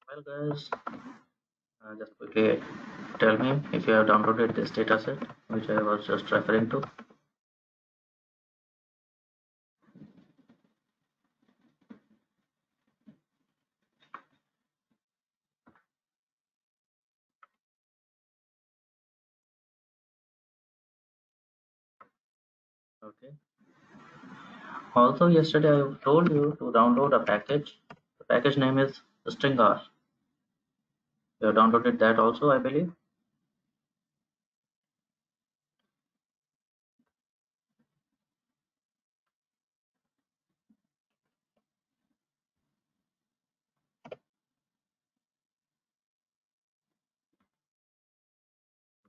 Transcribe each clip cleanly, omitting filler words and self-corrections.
Well, guys, just quickly tell me if you have downloaded this dataset, which I was just referring to. Okay. Also, yesterday I told you to download a package. The package name is StringR. You have downloaded that also, I believe.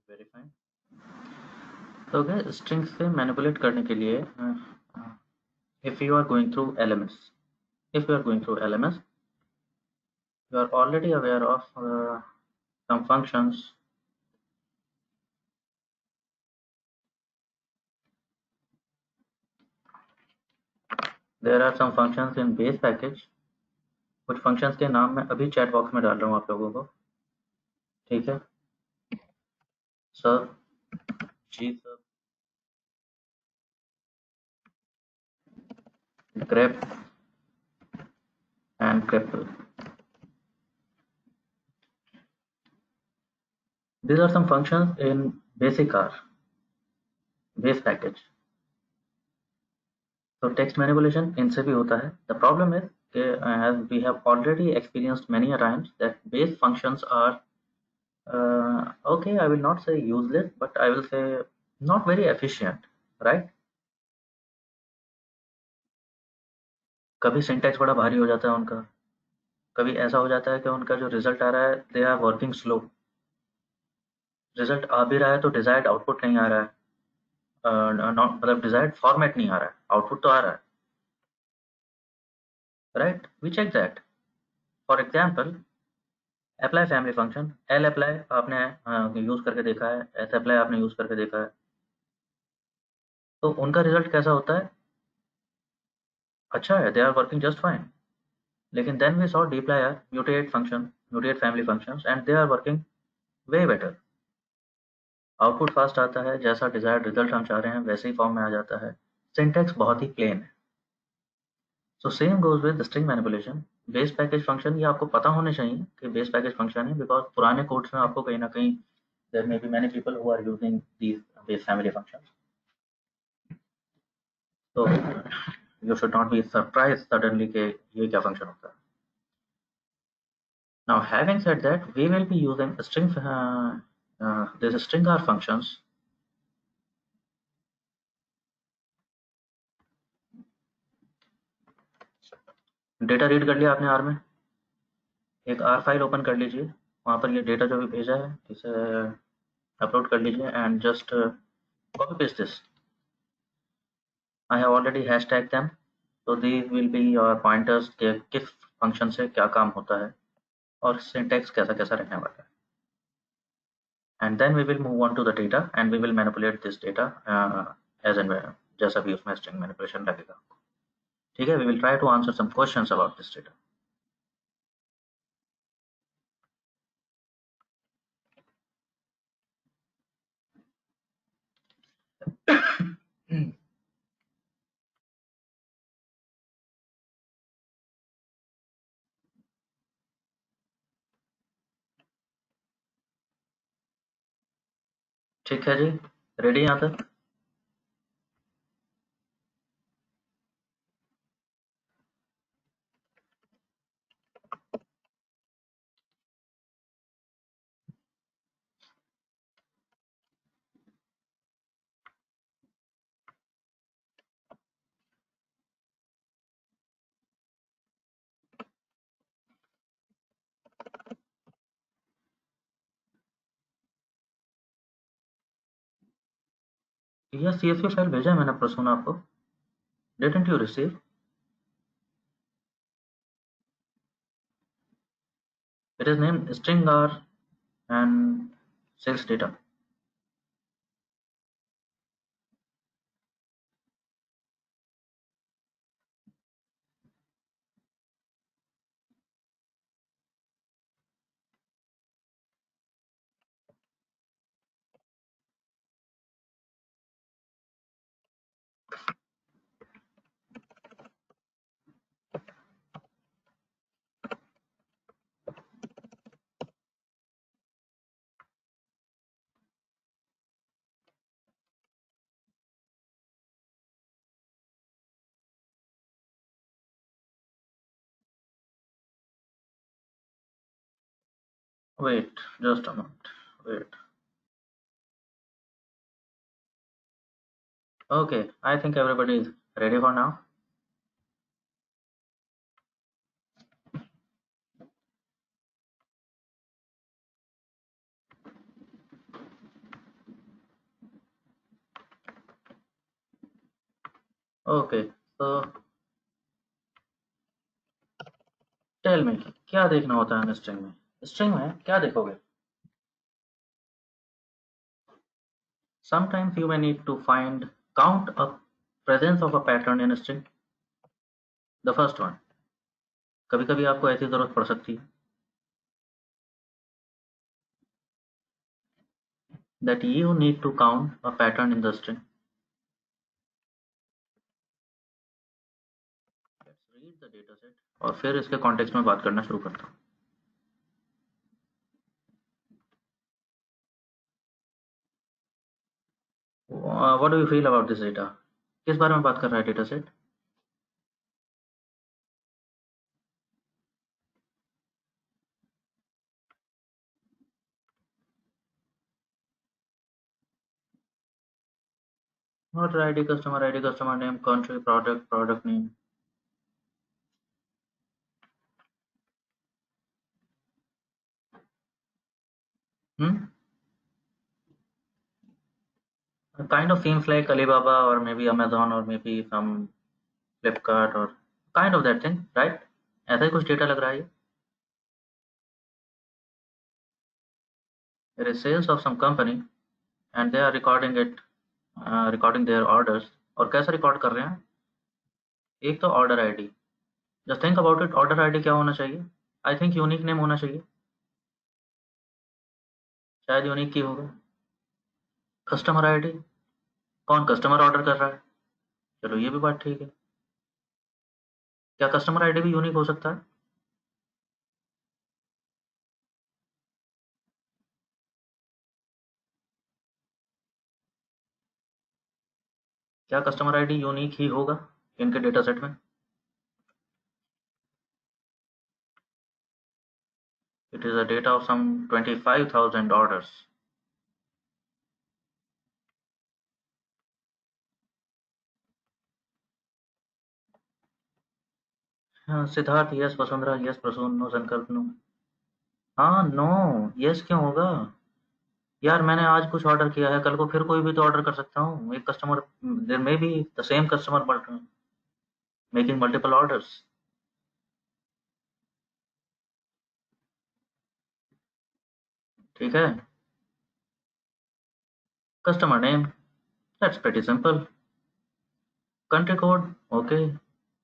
Very fine. So, okay, strings से manipulate करने के लिए, if you are going through LMS, you are already aware of some functions. There are some functions in base package. कुछ functions के नाम मैं अभी chat box में डाल रहा हूँ आप लोगों को, ठीक है? Sub, gsub, grep, and grepl. These are some functions in basic R, base package. So text manipulation इनसे भी होता है. The problem is as we have already experienced many a times that base functions are okay, I will not say useless, but I will say not very efficient, right? कभी syntax बड़ा भारी हो जाता है उनका, कभी ऐसा हो जाता है कि उनका जो रिजल्ट आ रहा है they are working slow. Result आ भी रहा है तो डिजायर्ड आउटपुट नहीं आ रहा है, नॉट मतलब डिजायर्ड फॉर्मेट नहीं आ रहा है, आउटपुट तो आ रहा है, right? We check that. For example apply family function, L apply आपने यूज करके देखा है, एस अप्लाई आपने यूज करके देखा है, तो उनका रिजल्ट कैसा होता है? अच्छा है, they are working just fine. लेकिन then we saw dplyr, mutate function, mutate family functions and they are working way better. Output fast आता है, जैसा डिजायर्ड रिजल्ट हम चाह रहे हैं वैसे ही फॉर्म में आ जाता है. सिंटैक्स बहुत ही प्लेन है. So same goes with string manipulation. Base package function ये आपको पता होने चाहिए कि बेस पैकेज फंक्शन है, बिकॉज पुराने कोड्स में आपको कहीं ना कहीं there may be many people who are using these base family functions. तो you should not be surprised suddenly कि ये क्या फंक्शन होता है. Now having said that, we will be using string this string R functions. Data read कर लिया आपने are में, एक आर फाइल ओपन कर लीजिए, वहाँ पर ये डेटा जो भी भेजा है इसे अपलोड कर लीजिए and just copy paste this. I have already hash tag them, so these will be your pointers कि किस फंक्शन से क्या काम होता है और सिंटैक्स कैसा कैसा रहने वाला है. And then we will move on to the data and we will manipulate this data as and when जैसा भी उसमें string manipulation लगेगा. ठीक है, we will try to answer some questions about this data. ठीक है जी, रेडी यहाँ तक? यह CSV फाइल भेजा है मैंने परसों आपको, didn't you receive? It is named string R and sales data. Wait, just a moment. Wait. Okay, I think everybody is ready for now. Okay, so tell me, क्या देखना होता है स्ट्रिंग में? स्ट्रिंग में क्या देखोगे? Sometimes you may need to count a presence of a pattern in a string. The first one. कभी-कभी आपको ऐसी जरूरत पड़ सकती है that you need to count a pattern in the string. Let's read the dataset और फिर इसके कॉन्टेक्स्ट में बात करना शुरू करता हूँ. What do you feel about this data? किस बारे में बात कर रहा है data set? Order ID, customer name, country, product name. Kind of seems like Alibaba or maybe Amazon or maybe some Flipkart or kind of that thing, right? ऐसा ही कुछ data लग रहा है ये. There is sales of some company and they are recording it, recording their orders. और कैसे record कर रहे हैं? एक तो order ID. Just think about it. Order ID क्या होना चाहिए? आई थिंक यूनिक नेम होना चाहिए. शायद यूनिक की होगा. Customer ID. कौन कस्टमर ऑर्डर कर रहा है? चलो ये भी बात ठीक है. क्या कस्टमर आईडी भी यूनिक हो सकता है? क्या कस्टमर आईडी यूनिक ही होगा इनके डेटा सेट में? It is a data of some 25,000 orders. हाँ, Siddharth yes, Vasundhara yes, Prasoon no, Sankalp no. हाँ नो. यस क्यों होगा? यार मैंने आज कुछ ऑर्डर किया है, कल को फिर कोई भी तो ऑर्डर कर सकता हूँ. एक customer, there may be the same customer but making multiple orders. ठीक है. Customer name, that's pretty simple. Country code, okay.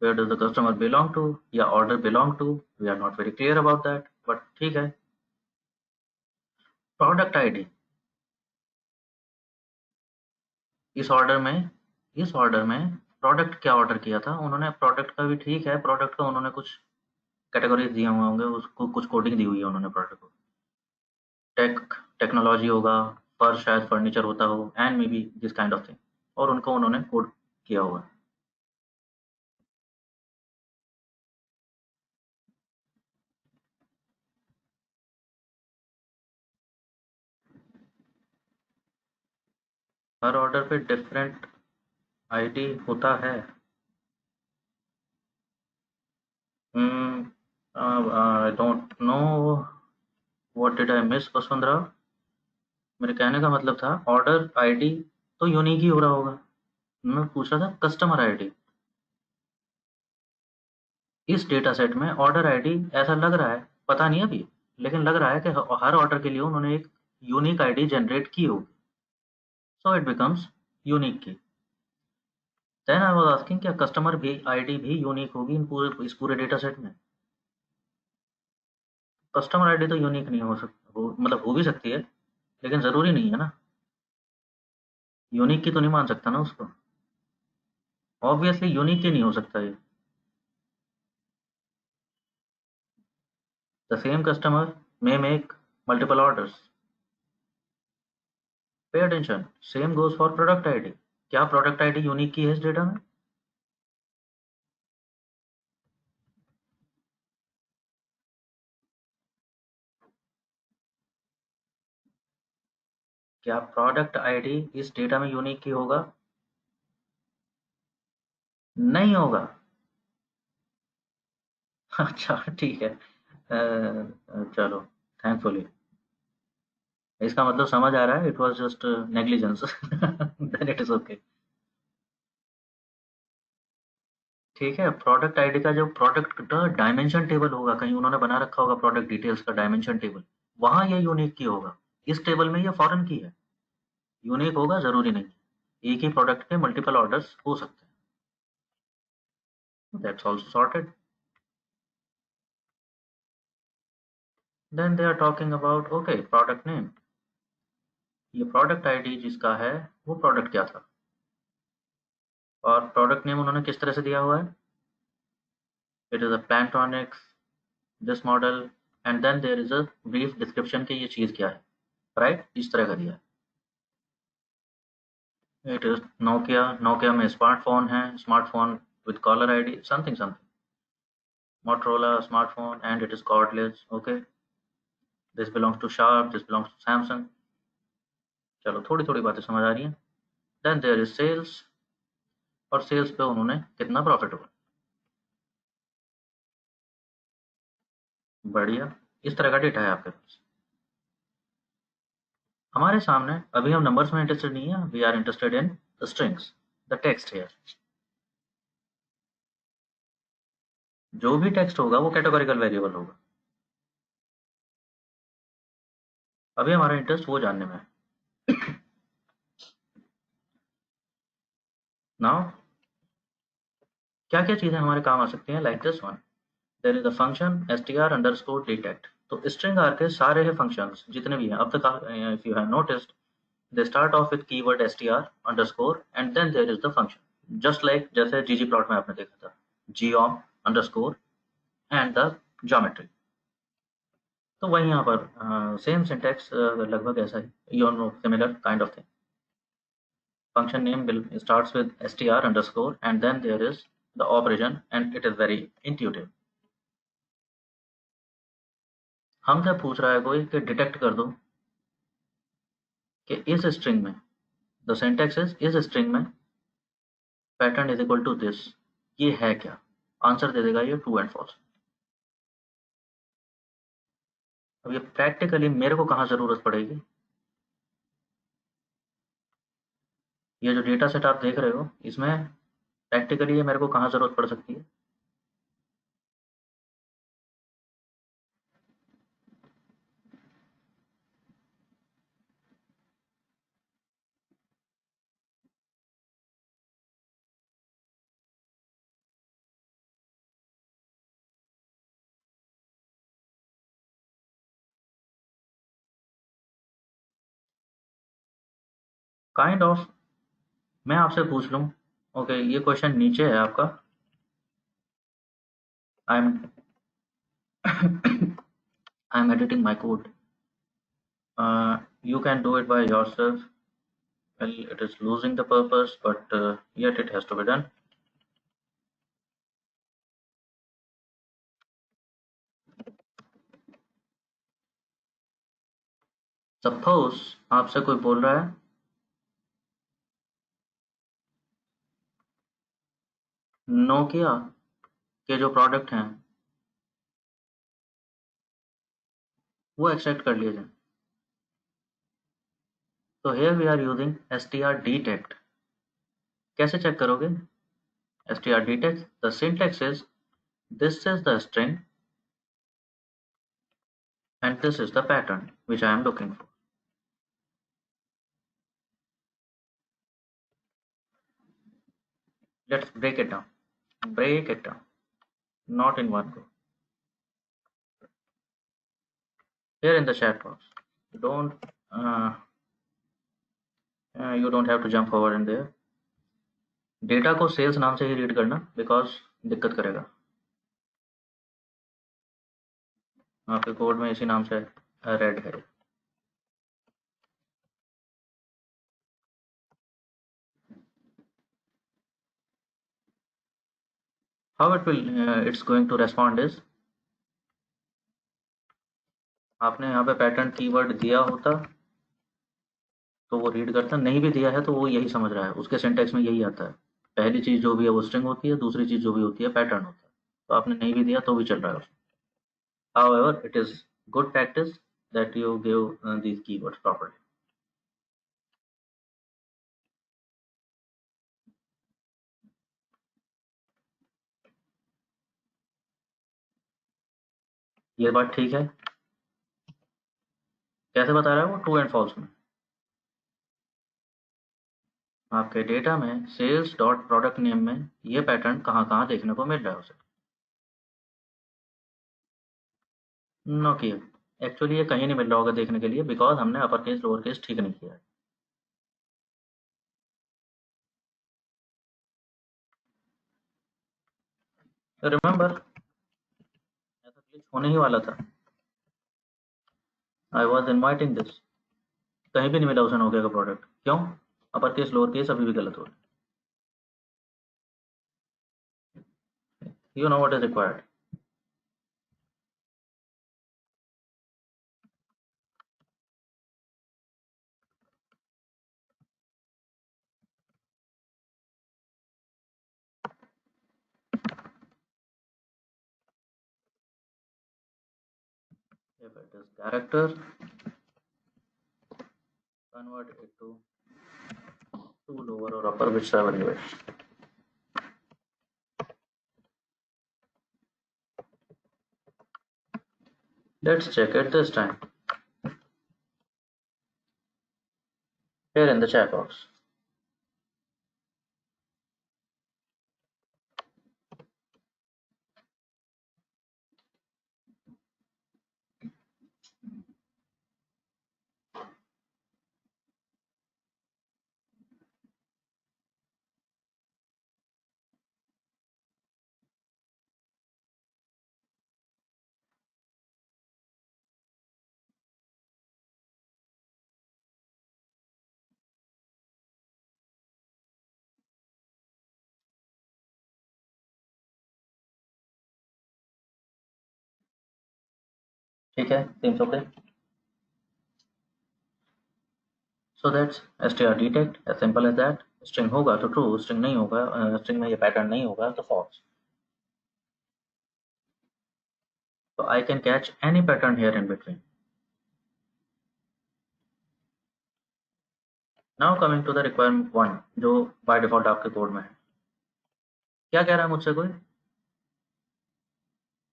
Where does the customer belong to या order belong to, we are not very clear about that but ठीक है. Product ID. इस order में इस order में product क्या ऑर्डर किया था उन्होंने? प्रोडक्ट का भी ठीक है. प्रोडक्ट का उन्होंने कुछ कैटेगरीज दिए हुए होंगे, उसको कुछ कोडिंग दी हुई है उन्होंने प्रोडक्ट को. टेक्नोलॉजी होगा, पर शायद फर्नीचर होता हो and may be this kind of thing, और उनको उन्होंने कोड किया हुआ है. हर ऑर्डर पे डिफरेंट आईडी होता है. I don't know. What did I miss Vasundhara? मेरे कहने का मतलब था ऑर्डर आईडी तो यूनिक ही हो रहा होगा. मैं पूछ रहा था कस्टमर आईडी. इस डेटा सेट में ऑर्डर आईडी ऐसा लग रहा है, पता नहीं अभी, लेकिन लग रहा है कि हर ऑर्डर के लिए उन्होंने एक यूनिक आईडी जनरेट की होगी. सो इट बिकम्स यूनिक की. देन आई वाज आस्किंग क्या कस्टमर भी आईडी भी यूनिक होगी इस पूरे डेटा सेट में? कस्टमर आईडी तो यूनिक नहीं हो सकती, मतलब हो भी सकती है लेकिन जरूरी नहीं है ना. यूनिक की तो नहीं मान सकता ना उसको. ऑब्वियसली यूनिक की नहीं हो सकता ये. The same customer may make multiple orders. Pay attention, same goes for product ID. क्या प्रोडक्ट आईडी यूनिक की है इस डेटा में? क्या प्रोडक्ट आईडी इस डेटा में यूनिक की होगा? नहीं होगा। अच्छा ठीक है। चलो, थैंकफुली इसका मतलब समझ आ रहा है, it was just negligence. Then it is okay. ठीक है, प्रोडक्ट आईडी का जो प्रोडक्ट का डायमेंशन टेबल होगा, कहीं उन्होंने बना रखा होगा प्रोडक्ट डिटेल्स का डायमेंशन टेबल, वहां ये यूनिक की होगा। इस टेबल में ये फॉरेन की है। यूनिक होगा जरूरी नहीं, एक ही प्रोडक्ट के मल्टीपल ऑर्डर्स हो सकते हैं। That's also sorted. Then they are talking about okay product name. ये प्रोडक्ट आईडी जिसका है वो प्रोडक्ट क्या था, और प्रोडक्ट नेम उन्होंने किस तरह से दिया हुआ है? It is a Plantronics, this model, and then there is a brief description कि ये चीज क्या है। राइट, इस तरह का दिया है। इट इज नोकिया, नोकिया में स्मार्टफोन है, smartphone with caller ID something something. Motorola smartphone and it is cordless. Okay, this belongs to Sharp, this belongs to Samsung. चलो, थोड़ी थोड़ी बातें समझ आ रही हैं। देन देयर इज सेल्स, और सेल्स पे उन्होंने कितना प्रॉफिट हुआ। बढ़िया, इस तरह का डेटा है आपके पास। हमारे सामने अभी हम नंबर्स में इंटरेस्टेड नहीं है, we are interested in the strings, the text here. जो भी टेक्स्ट होगा वो कैटेगोरिकल वेरिएबल होगा। अभी हमारा इंटरेस्ट वो जानने में है। नाउ क्या क्या चीजें हमारे काम आ सकती हैं, like this one. There is a function str_detect। तो स्ट्रिंग आर के सारे है फंक्शंस जितने भी हैं अब तक, if you have noticed, they start off with keyword str_, and then there is the function, just like जैसे ggplot में आपने देखा था, geom underscore and the geometry. तो वही यहाँ पर सेम सिंटैक्स लगभग ऐसा ही, you know, similar kind of thing. Function name will starts with str_, and then there is the operation, and it is very intuitive। हमसे पूछ रहा है कोई कि डिटेक्ट कर दो कि इस स्ट्रिंग में, द सिंटैक्स इस स्ट्रिंग में pattern is equal to this, ये है क्या? आंसर दे देगा ये ट्रू एंड फॉल्स। अब ये प्रैक्टिकली मेरे को कहाँ जरूरत पड़ेगी? ये जो डेटा सेट आप देख रहे हो इसमें प्रैक्टिकली ये मेरे को कहाँ जरूरत पड़ सकती है? काइंड ऑफ, मैं आपसे पूछ लूँ, ओके ये क्वेश्चन नीचे है आपका, I am I am editing my code, you can do it by yourself. Well, it is losing the purpose, but yet it has to be done. Suppose आपसे कोई बोल रहा है नोकिया के जो प्रोडक्ट हैं वो एक्सट्रैक्ट कर लिए जाए। तो here we are using str_detect। कैसे चेक करोगे? str_detect, the syntax is this is the string and this is the pattern which I am looking for। Let's break it down, not in one go, here in the chat box. Don't uh, you don't have to jump over in there। Data को sales नाम से ही read करना, because दिक्कत करेगा। आपके code में इसी नाम से रेड है। How it will it's going to respond is, आपने यहाँ पे पैटर्न कीवर्ड दिया होता तो वो रीड करता, नहीं भी दिया है तो वो यही समझ रहा है, उसके सिंटैक्स में यही आता है। पहली चीज़ जो भी है वो स्ट्रिंग होती है, दूसरी चीज़ जो भी होती है पैटर्न होता है। तो आपने नहीं भी दिया तो भी चल रहा है उसमें। However, it is good practice that you give these keywords properly. ये बात ठीक है। कैसे बता रहा है वो ट्रू एंड फॉल्स में? आपके डेटा में सेल्स डॉट प्रोडक्ट नेम में ये पैटर्न कहाँ कहाँ देखने को मिल रहा है उसे? नो किया। एक्चुअली ये कहीं नहीं मिल रहा होगा देखने के लिए, बिकॉज हमने अपर केस लोअर केस ठीक नहीं किया है। रिमेंबर, ऐसा क्लिक होने ही वाला था। I was inviting this. कहीं भी नहीं मिला उसे नोकिया का प्रोडक्ट। क्यों? अपर केस लोअर केस अभी भी गलत हो रहा है। You know what is required. If it is character, convert it to lower or upper, whichever you wish. Let's check it this time. Here in the chat box. ठीक है, seems okay. So that's str detect, as simple as that. String होगा तो true, string नहीं होगा, string में ये pattern नहीं होगा तो false. So I can catch any pattern here in between. Now coming to the requirement 1, जो by default आपके कोड में है। क्या कह रहा है मुझसे कोई?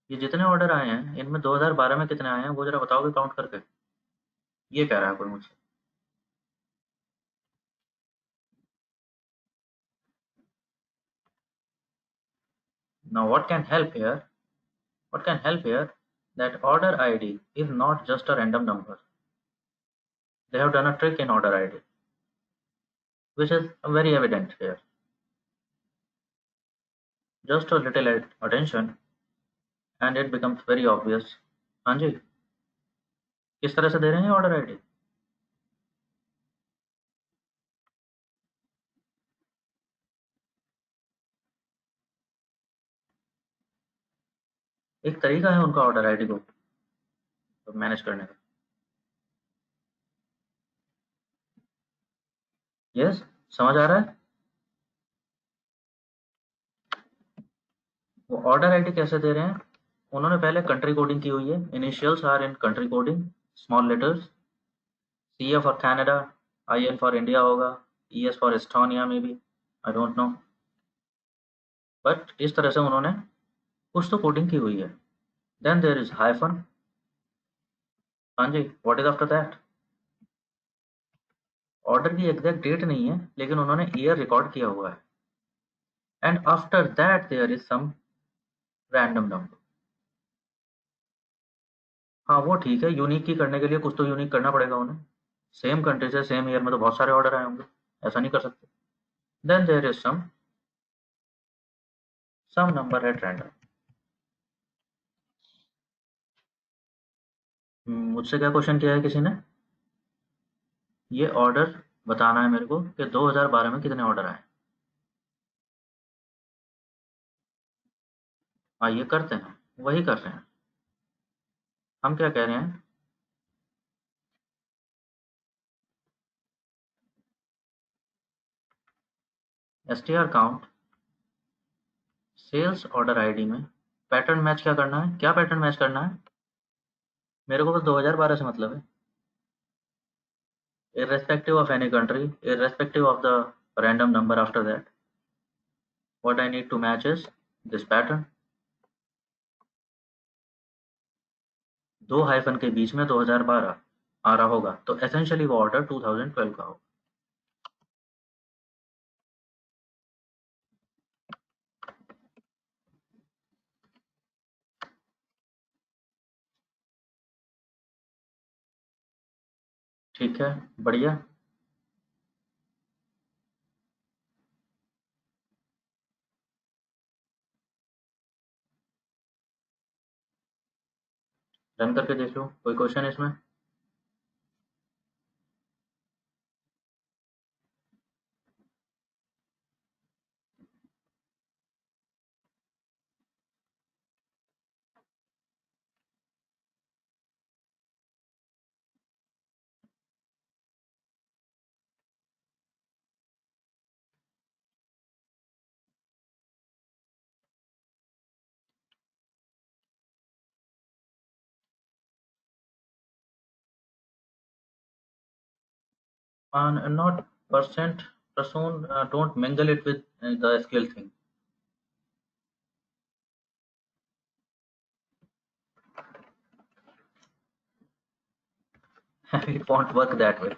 ये जितने ऑर्डर आए हैं इनमें 2012 में कितने आए हैं वो जरा बताओगे काउंट करके? ये कह रहा है कोई मुझसे। Now what can help here? What can help here? That order ID is not just a random number. They have done a trick in order ID, which is very evident here. Just a little attention and it becomes very obvious. हाँ जी, किस तरह से दे रहे हैं order ID? एक तरीका है उनका ऑर्डर आईडी को मैनेज करने का। यस, समझ आ रहा है? वो ऑर्डर आईडी कैसे दे रहे हैं? उन्होंने पहले कंट्री कोडिंग की हुई है। Initials are in country coding, small letters, C A for Canada, I N for India होगा, ई एस फॉर एस्टोनिया में भी, आई डोंट नो, बट इस तरह से उन्होंने कुछ तो कोडिंग की हुई है। Then there is hyphen. हाँ जी, what is after that? Order की एग्जैक्ट डेट नहीं है लेकिन उन्होंने ईयर रिकॉर्ड किया हुआ है। And after that there is some random number. हाँ वो ठीक है, यूनिक की करने के लिए कुछ तो यूनिक करना पड़ेगा उन्हें। सेम कंट्री से सेम ईयर में तो बहुत सारे ऑर्डर आए होंगे, ऐसा नहीं कर सकते। Then there is some number at random. मुझसे क्या क्वेश्चन किया है किसी ने? ये ऑर्डर बताना है मेरे को कि 2012 में कितने ऑर्डर आए। आइए करते हैं, वही कर रहे हैं। हम क्या कह रहे हैं? str count sales order ID में पैटर्न मैच क्या करना है, क्या पैटर्न मैच करना है? मेरे को बस 2012 से मतलब है, irrespective of any country, irrespective of the random number after that. What I need to match is this pattern. दो हाइफन के बीच में 2012 आ रहा होगा, तो एसेंशियली वो ऑर्डर 2012 का होगा। ठीक है, बढ़िया। रन करके देख लो, कोई क्वेश्चन इसमें? Not percent person, don't mingle it with the SQL thing. It won't work that way.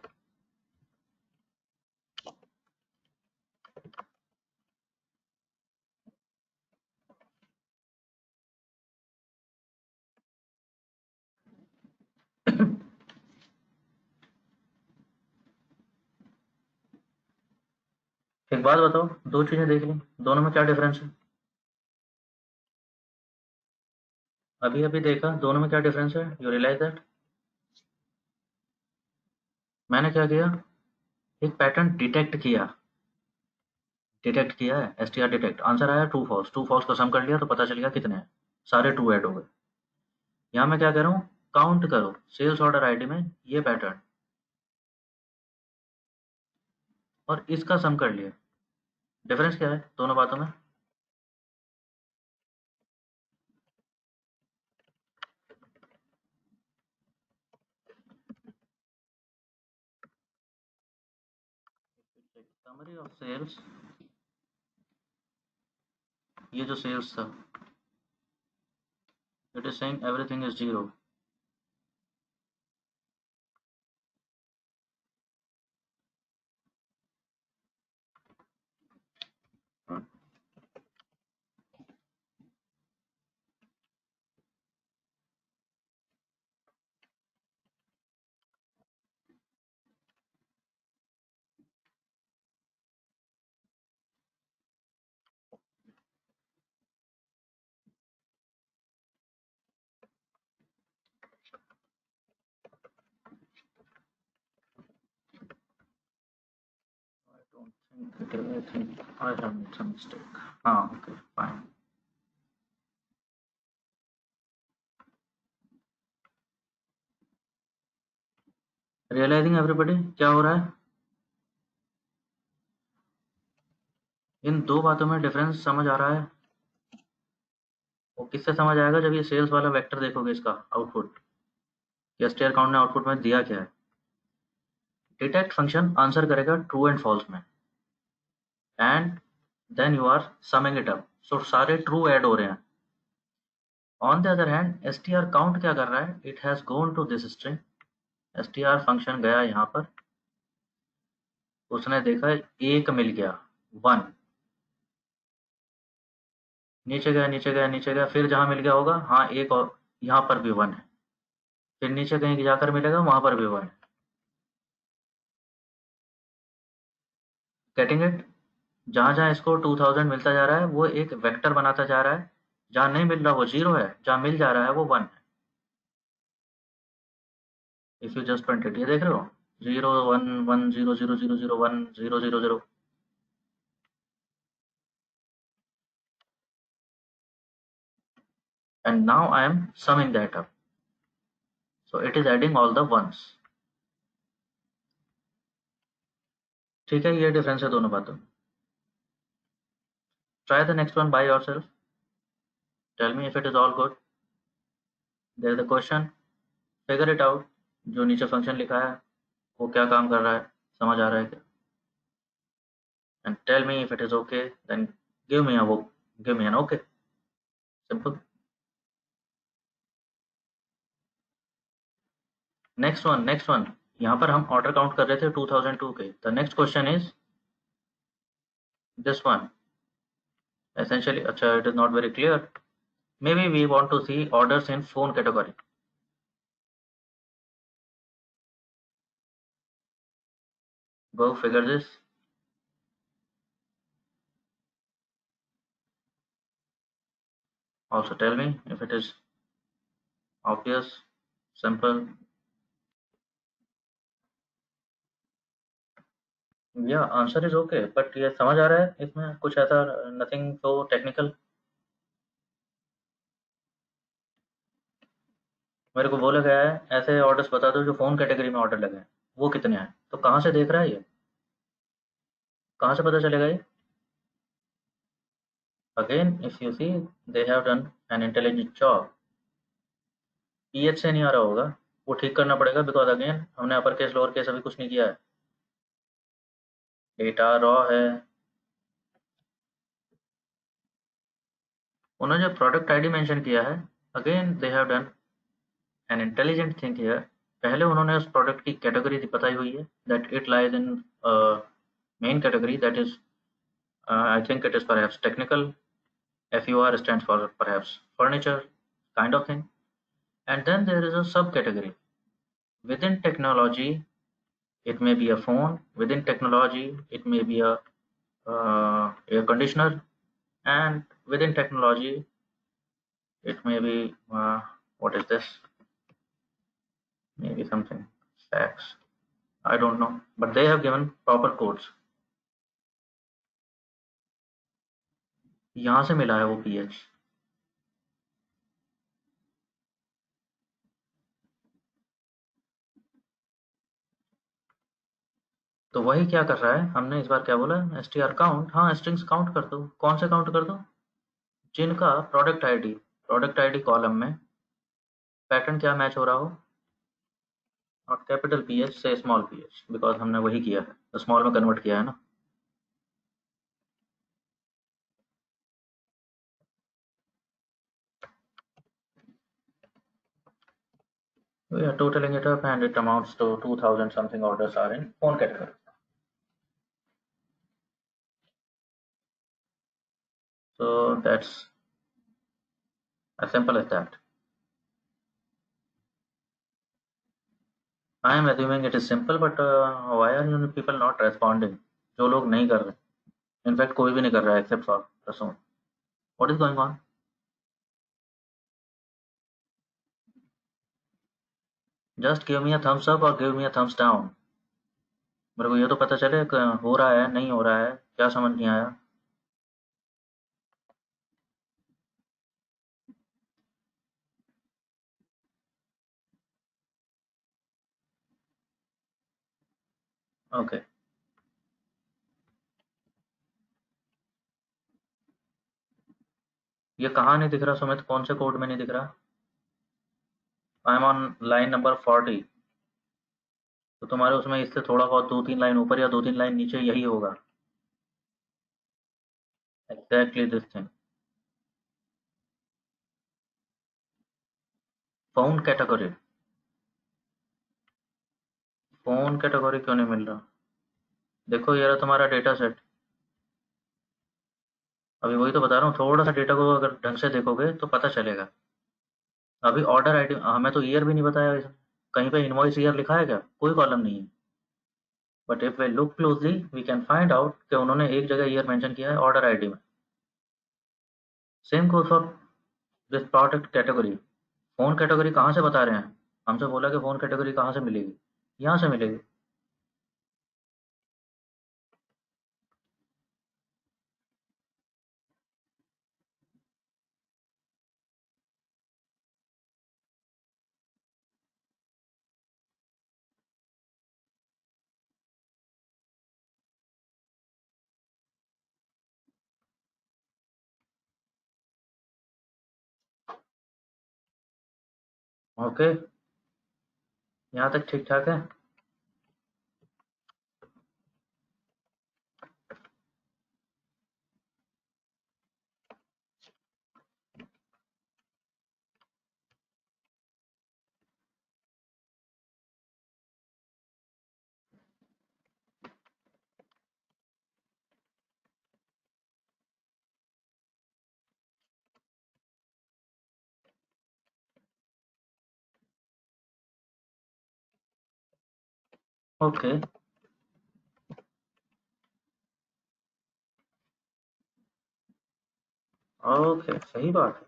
एक बात बताओ, दो चीजें देख ली, दोनों में क्या डिफरेंस है? अभी अभी देखा, दोनों में क्या डिफरेंस है? You realise that? मैंने क्या किया, एक पैटर्न डिटेक्ट किया है, एसटीआर डिटेक्ट, आंसर आया ट्रू फॉल्स का सम कर लिया तो पता चल गया कितने हैं, सारे ट्रू ऐड हो गए। यहाँ मैं क्या कह रहा हूँ, काउंट करो सेल्स ऑर्डर आईडी में ये पैटर्न, और इसका सम कर लिया। डिफरेंस क्या है दोनों बातों में? समरी ऑफ सेल्स, ये जो सेल्स था, it is saying everything is zero. I think I have made some mistake. Okay, fine. Realizing everybody, क्या हो रहा है? इन दो बातों में डिफरेंस समझ आ रहा है? वो किससे समझ आएगा, जब ये सेल्स वाला वेक्टर देखोगे, इसका आउटपुट, या स्टेयर काउंट ने आउटपुट में दिया क्या है। डिटेक्ट फंक्शन आंसर करेगा ट्रू एंड फॉल्स में, and then you are summing it up, so सारे ट्रू ऐड हो रहे हैं। On the other hand str count क्या कर रहा है, it has gone to this string, str function गया यहाँ पर, उसने देखा एक मिल गया, 1, नीचे गया नीचे गया नीचे गया, फिर जहाँ मिल गया होगा, हाँ एक और यहाँ पर भी 1 है, फिर नीचे कहीं जाकर मिलेगा, वहां पर भी 1 है। Getting it? जहाँ जहाँ इसको 2000 मिलता जा रहा है, वो एक वेक्टर बनाता जा रहा है, जहाँ नहीं मिल रहा वो 0 है, जहाँ मिल जा रहा है वो 1 है। If you just print it, ये देख रहे हो, 0 1 1 0 0 0 0 1 0 0 0, and now I am summing that up, so it is adding all the ones। ठीक है, ये डिफरेंस है दोनों बातों में। Try the next one by yourself. Tell me if it is all good. There is the question. Figure it out. जो नीचे function लिखा है वो क्या काम कर रहा है, समझ आ रहा है क्या? And tell me if it is okay. Then give me an okay. Simple. Next one. यहाँ पर हम ऑर्डर काउंट कर रहे थे 2002 के. The next question is this one. Essentially, अच्छा, it is not very clear. Maybe we want to see orders in phone category. Go figure this. Also tell me if it is obvious, simple. या answer is okay, but ये समझ आ रहा है इसमें कुछ ऐसा, नथिंग तो टेक्निकल. मेरे को बोला गया है ऐसे ऑर्डर्स बता दो जो फोन कैटेगरी में ऑर्डर लगे हैं, वो कितने हैं. तो कहाँ से देख रहा है ये, कहाँ से पता चलेगा ये? Again if you see, they have done an intelligent job. PH से नहीं आ रहा होगा, वो ठीक करना पड़ेगा, बिकॉज अगेन हमने अपर केस लोअर केस अभी कुछ नहीं किया है. डेटा रॉ है. उन्होंने जो प्रोडक्ट आईडी मेंशन किया है, again they have done an intelligent thing here. पहले उन्होंने उस प्रोडक्ट की कैटेगरी बताई हुई है, that it lies in main category, that is I think it is perhaps technical. FUR stands for perhaps furniture kind of thing. And then there is a subcategory. Within technology, it may be a phone. Within technology, it may be a air conditioner. And within technology, it may be what is this? Maybe something stacks. I don't know. But they have given proper codes. यहाँ से मिला है वो PH. तो वही क्या कर रहा है, हमने इस बार क्या बोला, str काउंट. हाँ, स्ट्रिंग्स काउंट कर दो. कौन से काउंट कर दो? जिनका प्रोडक्ट आईडी कॉलम में पैटर्न क्या मैच हो रहा हो, और कैपिटल पी एच से स्मॉल पी एच, बिकॉज हमने वही किया है, तो स्मॉल में कन्वर्ट किया है ना. We are totaling it up and it amounts to 2000 something orders are in phone category. So that's as simple as that. I am assuming it is simple, but why are you people not responding? जो लोग नहीं कर रहे, in fact कोई भी नहीं कर रहा है except for Rasoon. What is going on? Just give me a thumbs up or give me a thumbs down. मेरे को ये तो पता चले हो रहा है नहीं हो रहा है, क्या समझ नहीं आया. ओके. ये कहाँ नहीं दिख रहा सुमित, कौन से कोड में नहीं दिख रहा? I am on line number 40. तो तुम्हारे उसमें इससे थोड़ा बहुत 2-3 लाइन ऊपर या 2-3 लाइन नीचे यही होगा. Exactly this thing. Phone category. Phone category क्यों नहीं मिल रहा? देखो ये रहा तुम्हारा डेटा सेट. अभी वही तो बता रहा हूँ, थोड़ा सा डेटा को अगर ढंग से देखोगे तो पता चलेगा. अभी ऑर्डर आईडी हमें तो ईयर भी नहीं बताया इसने. कहीं पे इनवॉइस ईयर लिखा है क्या? कोई कॉलम नहीं है. But if we look closely we can find out कि उन्होंने एक जगह ईयर मेंशन किया है ऑर्डर आईडी में. Same goes for this product category. Phone category कहाँ से बता रहे हैं? हमसे बोला कि फोन कैटेगरी कहाँ से मिलेगी, यहाँ से मिलेगी. ओके, यहाँ तक ठीक ठाक है। ओके, ओके, सही बात है,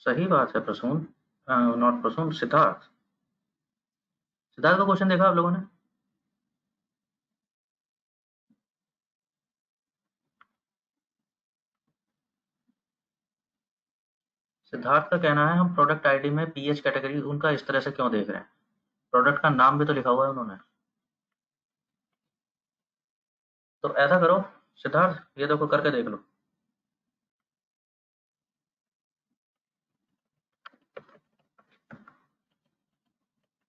सही बात है प्रसून, नॉट प्रसून, सिद्धार्थ। सिद्धार्थ का क्वेश्चन देखा आप लोगों ने? सिद्धार्थ का कहना है हम प्रोडक्ट आईडी में पीएच कैटेगरी उनका इस तरह से क्यों देख रहे हैं? प्रोडक्ट का नाम भी तो लिखा हुआ है उन्होंने। तो ऐसा करो सिद्धार्थ, ये देखो करके देख लो।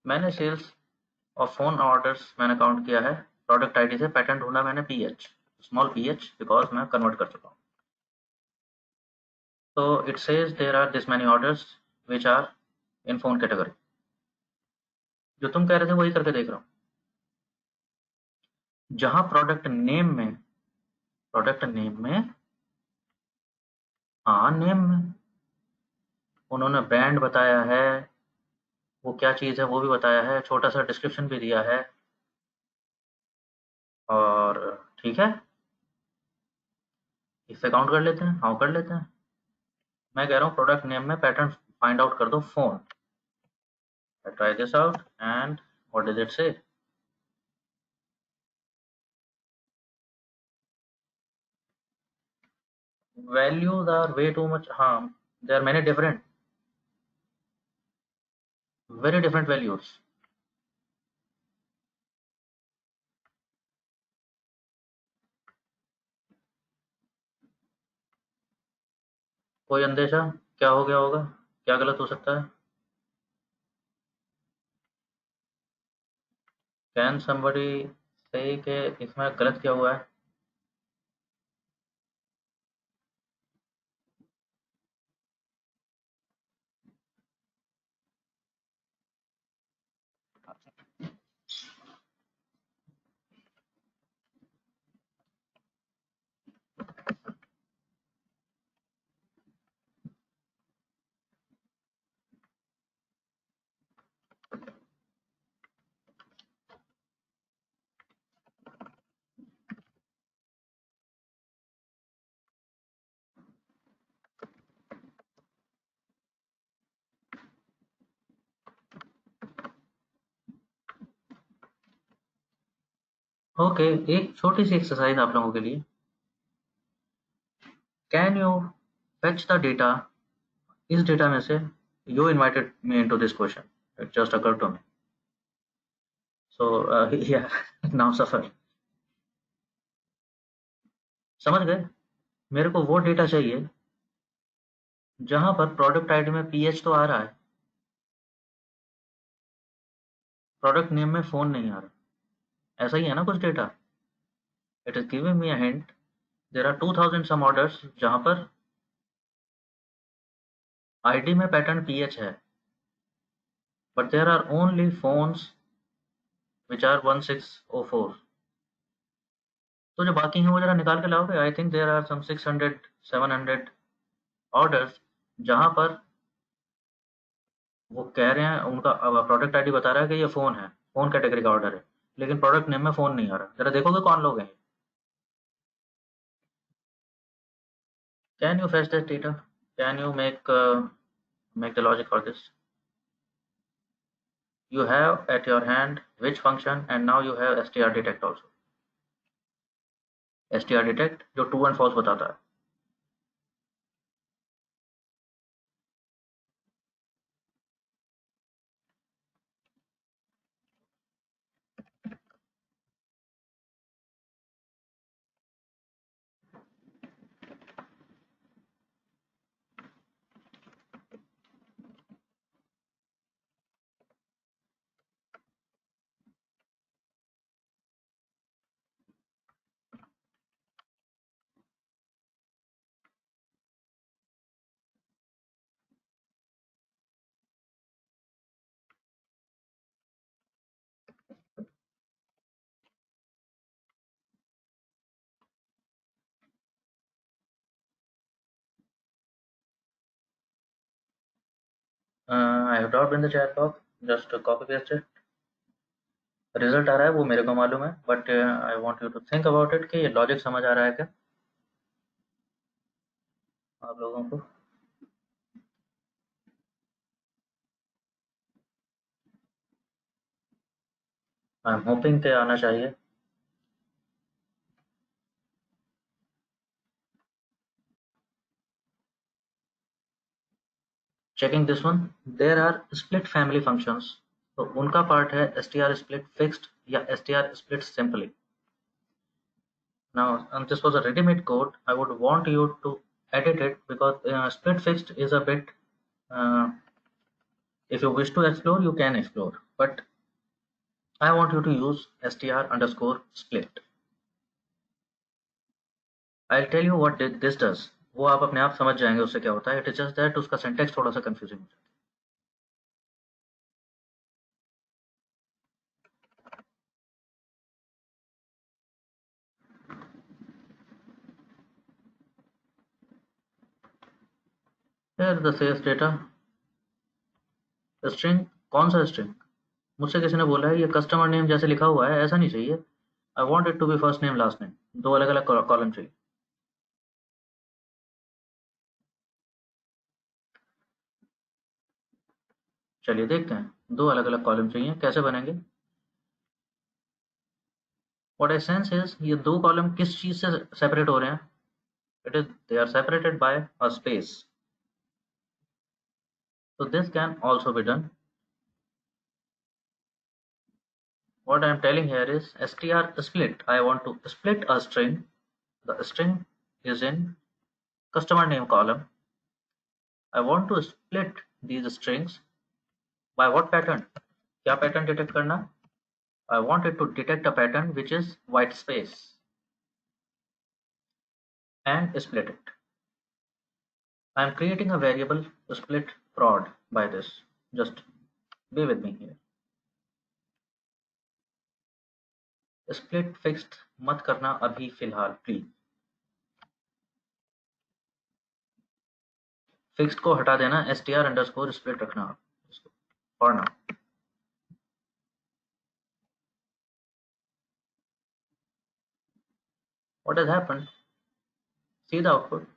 मैंने सेल्स और फ़ोन ऑर्डर्स मैंने काउंट किया है, प्रोडक्ट आईडी से पैटर्न ढूँढा मैंने पीएच, स्मॉल पीएच बिकॉज़ मैं कन्वर्ट कर चुका हूँ। तो it says there are this many orders which are in phone category. जो तुम कह रहे थे वही करके देख रहा हूँ। जहाँ प्रोडक्ट नेम में हाँ, नेम में उन्होंने ब्रांड बताया है, वो क्या चीज़ है वो भी बताया है, छोटा-सा डिस्क्रिप्शन भी दिया है और ठीक है, इससे काउंट कर लेते हैं। हाँ, कर लेते हैं। मैं कह रहा हूँ प्रोडक्ट नेम में पैटर्न फाइंड आउट कर दो phone. I try this out and what does it say? Values are way too much. हाँ, there are many different, very different values. कोई अंदेशा क्या हो गया होगा? क्या गलत हो सकता है? Can somebody say कि इसमें गलत क्या हुआ है? ओके, एक छोटी सी एक्सरसाइज आप लोगों के लिए। Can you fetch the data, इस डेटा में से you invited me into this question. It just occurred to me. So yeah, now suffer. समझ गए? मेरे को वो डेटा चाहिए जहाँ पर प्रोडक्ट आईडी में पीएच तो आ रहा है, प्रोडक्ट नेम में फ़ोन नहीं आ रहा। ऐसा ही है ना कुछ data? It is giving me a hint, there are 2000 some orders जहाँ पर आईडी में पैटर्न पीएच है, but there are only phones which are 1604। तो जो बाकी हैं वो ज़रा निकाल के लाओगे? I think there are some 600 700 orders जहाँ पर वो कह रहे हैं उनका प्रोडक्ट आईडी बता रहा है कि ये फ़ोन है, फ़ोन कैटेगरी का ऑर्डर है, लेकिन प्रोडक्ट नेम में फ़ोन नहीं आ रहा। ज़रा देखोगे कौन लोग हैं? Can you fetch that data? Can you make the logic for this? You have at your hand which function and now you have str detect also. str detect जो true and false बताता है। I have dropped in the chat box, just copy paste it. Result आ रहा है वो मेरे को मालूम है, but I want you to think about it कि ये लॉजिक समझ आ रहा है क्या आप लोगों को? आई एम होपिंग के आना चाहिए. Checking this one, there are split family functions. तो उनका पार्ट है str split fixed या str split simply. Now, this was a ready-made code. I would want you to edit it because split fixed is a bit. Uh, if you wish to explore, you can explore. But I want you to use str underscore split. I'll tell you what this does. वो आप अपने आप समझ जाएंगे उससे क्या होता है. It is just that उसका syntax थोड़ा सा confusing हो जाता है. Here the says data string. कौन सा string? मुझसे किसी ने बोला है ये कस्टमर नेम जैसे लिखा हुआ है ऐसा नहीं चाहिए. I want it to be first name last name, दो अलग अलग कॉलम चाहिए. चलिए देखते हैं, दो अलग अलग कॉलम चाहिए, कैसे बनेंगे. व्हाट आई सेंस इज ये दो कॉलम किस चीज से सेपरेट हो रहे हैं. It is they are separated by a space. So this can also be done. What I am telling here is str split. I want to split a string. The string is in customer name column. I want to split these strings by what pattern? क्या pattern detect करना? I want it to detect a pattern which is white space and split it. I am creating a variable split prod by this. Just be with me here. Split fixed मत करना अभी फिलहाल please. Fixed को हटा देना, str underscore split रखना इसको for now. What has happened? See the output.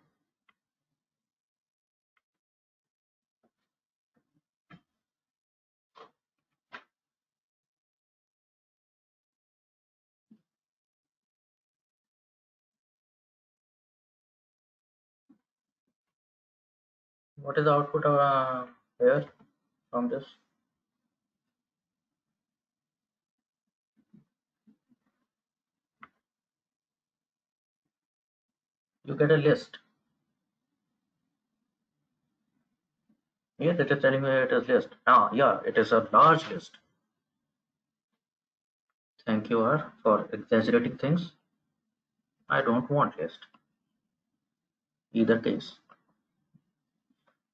What is the output here from this? You get a list. Yes, it is telling me it is list. Yeah, it is a large list. Thank you, R, for exaggerating things. I don't want list. Either case.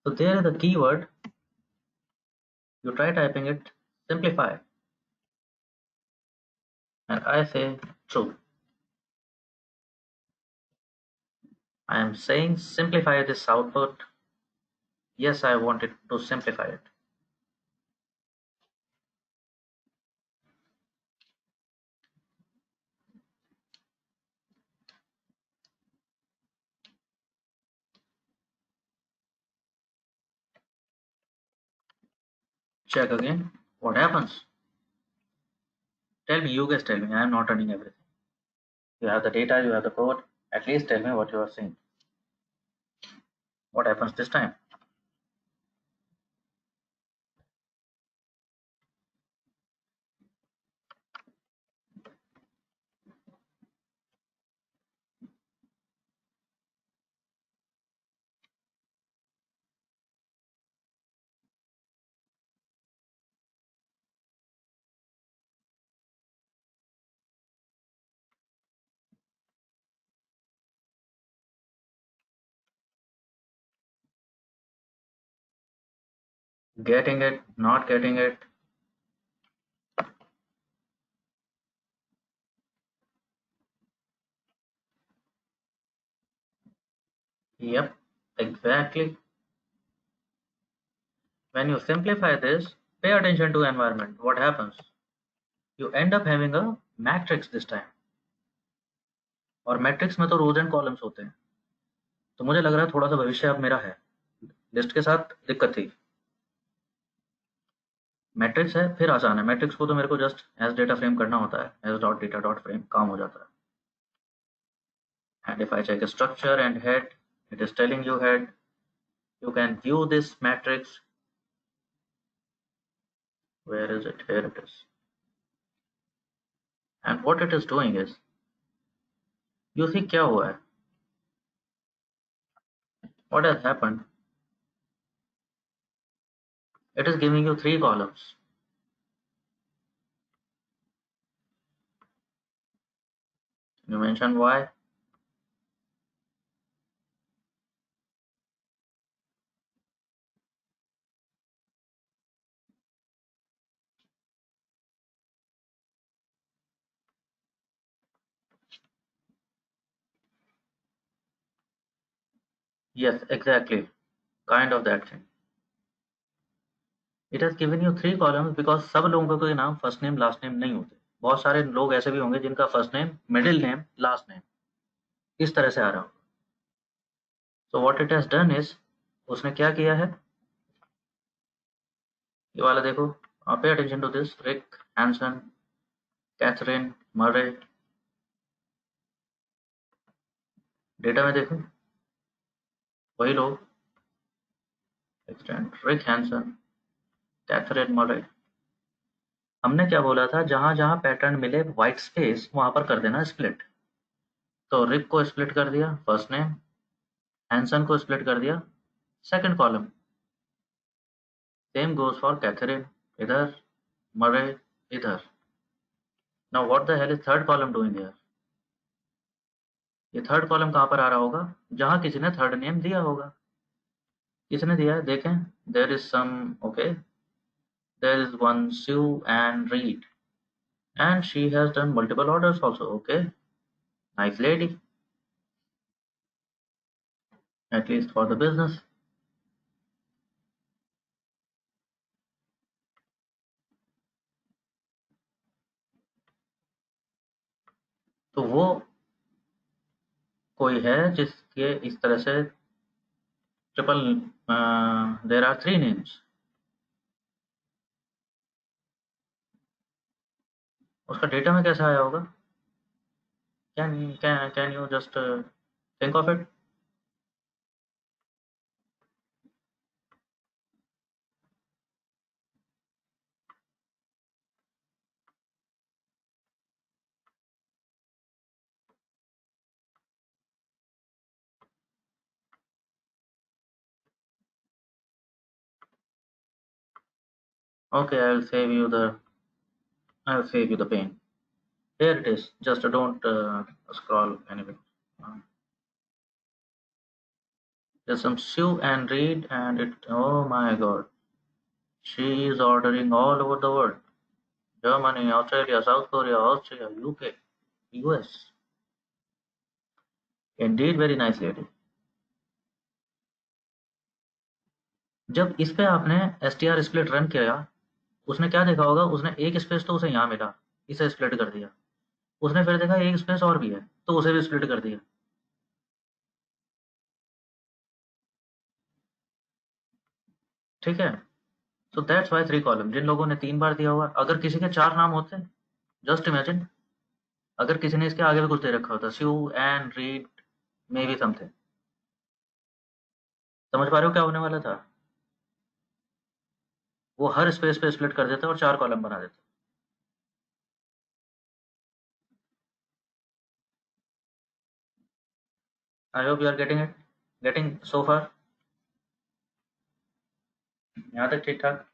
So there is the keyword. You try typing it, simplify. And I say true. I am saying simplify this output. Yes, I want it to simplify it. Check again. What happens? Tell me, you guys tell me. I am not running everything. You have the data, you have the code. At least tell me what you are seeing. What happens this time? Getting it, not getting it. Yep, exactly. When you simplify this, pay attention to environment. What happens? You end up having a matrix this time. और matrix में तो रोज and columns होते हैं, तो मुझे लग रहा है थोड़ा सा भविष्य अब मेरा है। लिस्ट के साथ दिक्कत थी, मैट्रिक्स है फिर आसान है। मैट्रिक्स को तो मेरे को जस्ट एज डेटा फ्रेम करना होता है, as dot data dot frame, काम हो जाता है। And if I check a structure and head, it is telling you head. You can view this matrix. Where is it? Here it is. And what it is doing is, you see क्या हुआ है? What has happened? It is giving you 3 columns. You mention why? Yes, exactly. Kind of that thing. It has given you 3 columns because सब लोगों के नाम first name last name नहीं होते। बहुत सारे लोग ऐसे भी होंगे जिनका first name, middle name, last name इस तरह से आ रहा हो। So what it has done is, उसने क्या किया है, ये वाला देखो, pay attention to this, Rick, Hanson, Catherine, Murray. Data में देखो वही लोग, एक्सटेंड, रिक हैंसन, कैथरीन मरे। हमने क्या बोला था, जहां जहां पैटर्न मिले व्हाइट स्पेस वहां पर कर देना स्प्लिट। तो रिक को स्प्लिट कर दिया फर्स्ट नेम, हैंसन को स्प्लिट कर दिया second column. Same goes for Catherine, इधर, मरे इधर। Now what the hell is third column doing here? ये थर्ड कॉलम कहां पर आ रहा होगा? जहां किसी ने थर्ड नेम दिया होगा। किसने दिया है देखें, there is some, okay, there is one Sue and Reed, and she has done multiple orders also. Okay, nice lady, at least for the business. तो वो कोई है जिसके इस तरह से ट्रिपल, देर आर 3 नेम्स। उसका डेटा में कैसे आया होगा? Can you just think of it? Okay, I'll save you the pain. Here it is, just don't scroll anyway. There's some Sue and Reed, and it, oh my god, she is ordering all over the world. Germany, Australia, South Korea, Austria, UK, US. Indeed, very nice lady. जब इस पे आपने str split run किया, उसने क्या देखा होगा, उसने एक स्पेस तो उसे यहाँ मिला, इसे स्प्लिट कर दिया। उसने फिर देखा एक स्पेस और भी है, तो उसे भी स्प्लिट कर दिया। ठीक है, सो दैट्स वाई 3 कॉलम। जिन लोगों ने 3 बार दिया हुआ, अगर किसी के 4 नाम होते, जस्ट इमेजिन, अगर किसी ने इसके आगे भी कुछ दे रखा होता, Sue and Reed, may be something. समझ पा रहे हो क्या होने वाला था? वो हर स्पेस पे स्प्लिट कर देता और 4 कॉलम बना देता। I hope you are getting so far. यहाँ तक ठीक ठाक?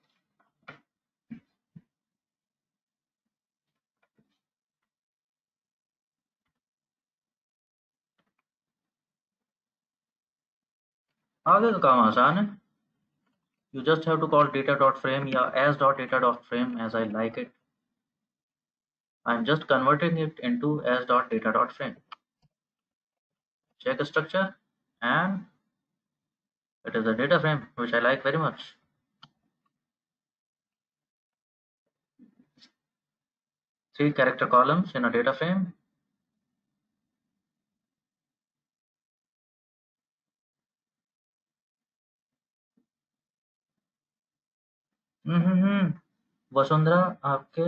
आगे का काम आसान है। You just have to call data.frame या as.data.frame as I like it. I'm just converting it into as.data.frame. Check structure, and it is a data frame which I like very much. 3 character columns in a data frame. Vasundhara आपके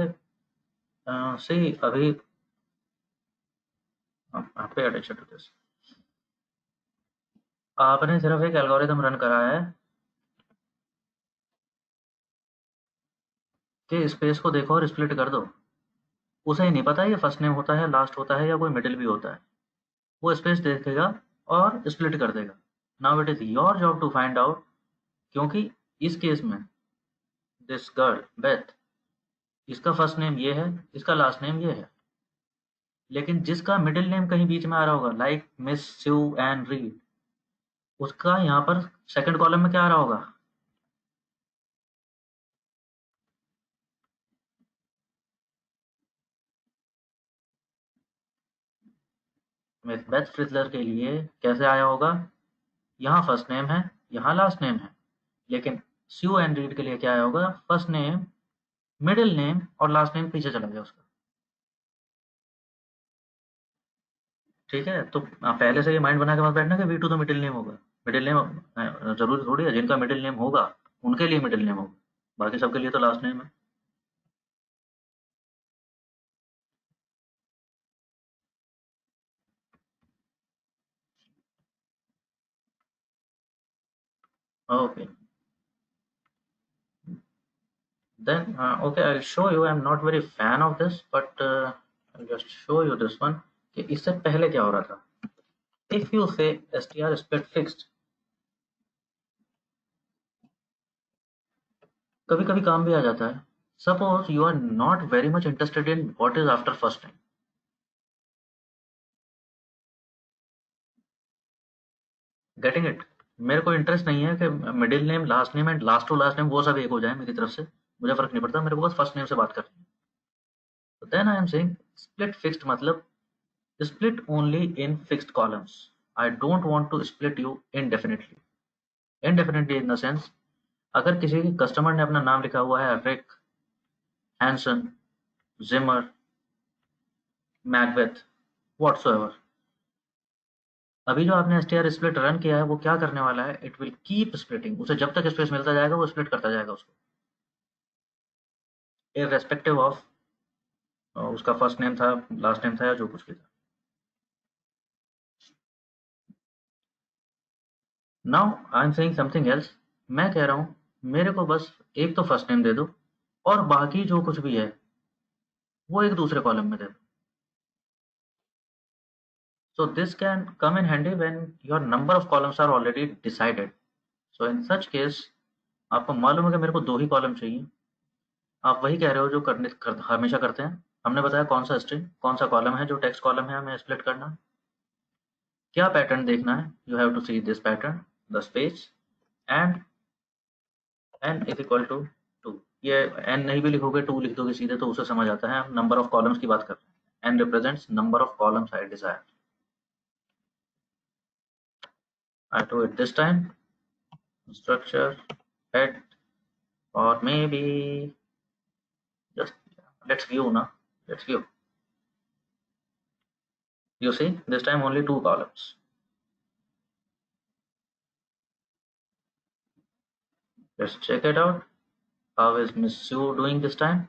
सी अभी पे attention to this. आपने सिर्फ एक algorithm run करा है कि space को देखो और स्प्लिट कर दो। उसे ही नहीं पता ये फर्स्ट नेम होता है, लास्ट होता है या कोई मिडिल भी होता है। वो स्पेस देखेगा और स्प्लिट कर देगा। Now it is your job to find out, क्योंकि इस केस में दिस गर्ल बेथ, इसका फर्स्ट नेम ये है, इसका लास्ट नेम ये है, लेकिन जिसका मिडिल नेम कहीं बीच में आ रहा होगा like Miss Sue and Reed, उसका यहाँ पर सेकंड कॉलम में क्या आ रहा होगा? मिस बेथ फ्रिजलर के लिए कैसे आया होगा? यहाँ फर्स्ट नेम है, यहाँ लास्ट नेम है, लेकिन स्यू एंड रीड के लिए क्या आया होगा? फर्स्ट नेम, मिडिल नेम और लास्ट नेम पीछे चला गया उसका। ठीक है, तो आप पहले से ये माइंड बना के मत बैठना कि V2 तो मिडिल नेम होगा। मिडिल नेम जरूरी थोड़ी है, जिनका मिडिल नेम होगा उनके लिए मिडिल नेम होगा, बाकी सबके लिए तो लास्ट नेम है। Okay, then okay, I'll show you. I'm not very fan of this, but I'll just show you this one कि इससे पहले क्या हो रहा था। If you say str split fixed, कभी कभी काम भी आ जाता है। Suppose you are not very much interested in what is after first name. Getting it? मेरे को इंटरेस्ट नहीं है कि middle name, last name and last to last name वो सब एक हो जाए मेरी तरफ से, मुझे फर्क नहीं पड़ता, मेरे को बस फर्स्ट नेम से बात करनी है। तो then I am saying split fixed मतलब split only in fixed columns. I don't want to split you indefinitely. Indefinitely in the sense, अगर किसी कस्टमर ने अपना नाम लिखा हुआ है रिक, हैंसन, जिमर, मैकबेथ, व्हाटसोएवर, अभी जो आपने str split रन किया है वो क्या करने वाला है? इट विल कीप स्प्लिटिंग, उसे जब तक स्पेस मिलता जाएगा वो स्प्लिट करता जाएगा उसको, इररेस्पेक्टिव ऑफ उसका फर्स्ट नेम था, लास्ट नेम था या जो कुछ भी था। Now I am saying something else. मैं कह रहा हूँ मेरे को बस एक तो फर्स्ट नेम दे दो और बाकी जो कुछ भी है वो एक दूसरे कॉलम में दे दो। So this can come in handy when your number of columns are already decided. So in such case, आपको मालूम है कि मेरे को 2 ही कॉलम चाहिए। आप वही कह रहे हो जो हमेशा करते हैं। हमने बताया कौन सा स्ट्रिंग, कौन सा कॉलम है जो टेक्स्ट कॉलम है हमें स्प्लिट करना। क्या पैटर्न देखना है? You have to see this pattern, the space and n is equal to 2। ये n नहीं भी लिखोगे 2 लिख दोगे सीधे तो उसे समझ आता है हम नंबर ऑफ कॉलम्स की बात कर रहे हैं। n represents number of columns I Dzire. I do it this time, structure head, or maybe just let's view now. Let's view. You see, this time only 2 columns. Let's check it out. How is Miss Sue doing this time?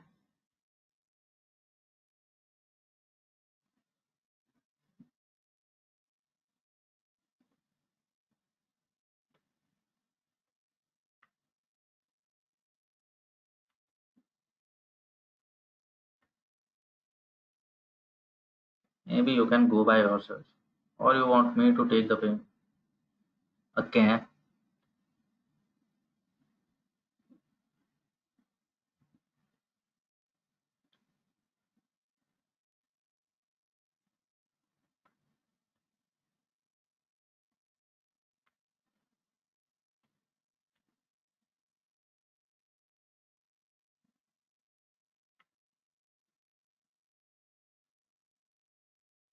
Maybe you can go by yourself, or you want me to take the pain again.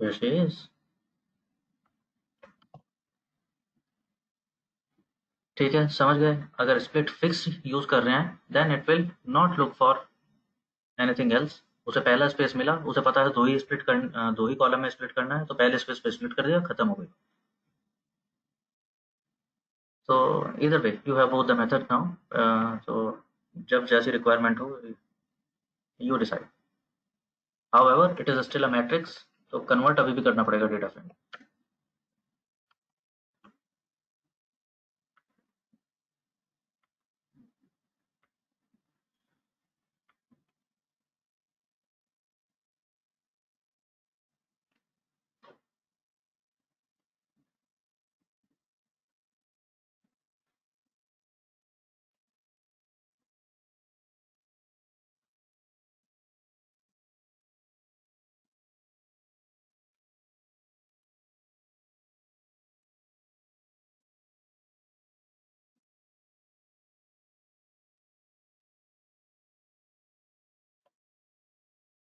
Here she is. ठीक है, समझ गए? अगर split fix use कर रहे हैं then it will not look for anything else. उसे पहला स्पेस मिला, उसे पता है दो ही कॉलम में स्प्लिट करना है, तो पहले स्पेस पे स्प्लिट कर दिया, खत्म हो गई। So either way you have both the method now. So जब जैसी रिक्वायरमेंट हो, you decide. However it is still a matrix, तो कन्वर्ट अभी भी करना पड़ेगा data frame.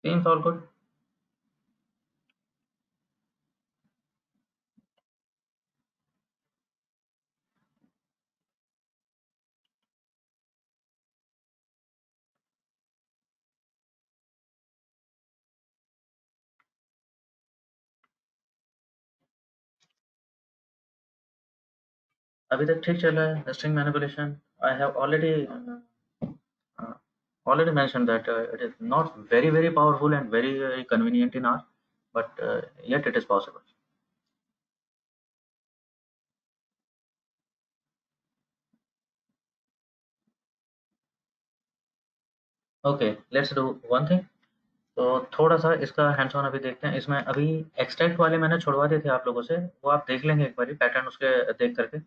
Seems all good. अभी तक ठीक चल रहा है string manipulation. I have already mentioned that it is not very powerful and very convenient in R, but yet it is possible. Okay, let's do one thing. तो थोड़ा सा इसका हैंड्स ऑन अभी देखते हैं। इसमें अभी एक्सट्रैक्ट वाले मैंने छुड़वा दिए थे आप लोगों से, वो आप देख लेंगे एक बारी पैटर्न उसके देख करके।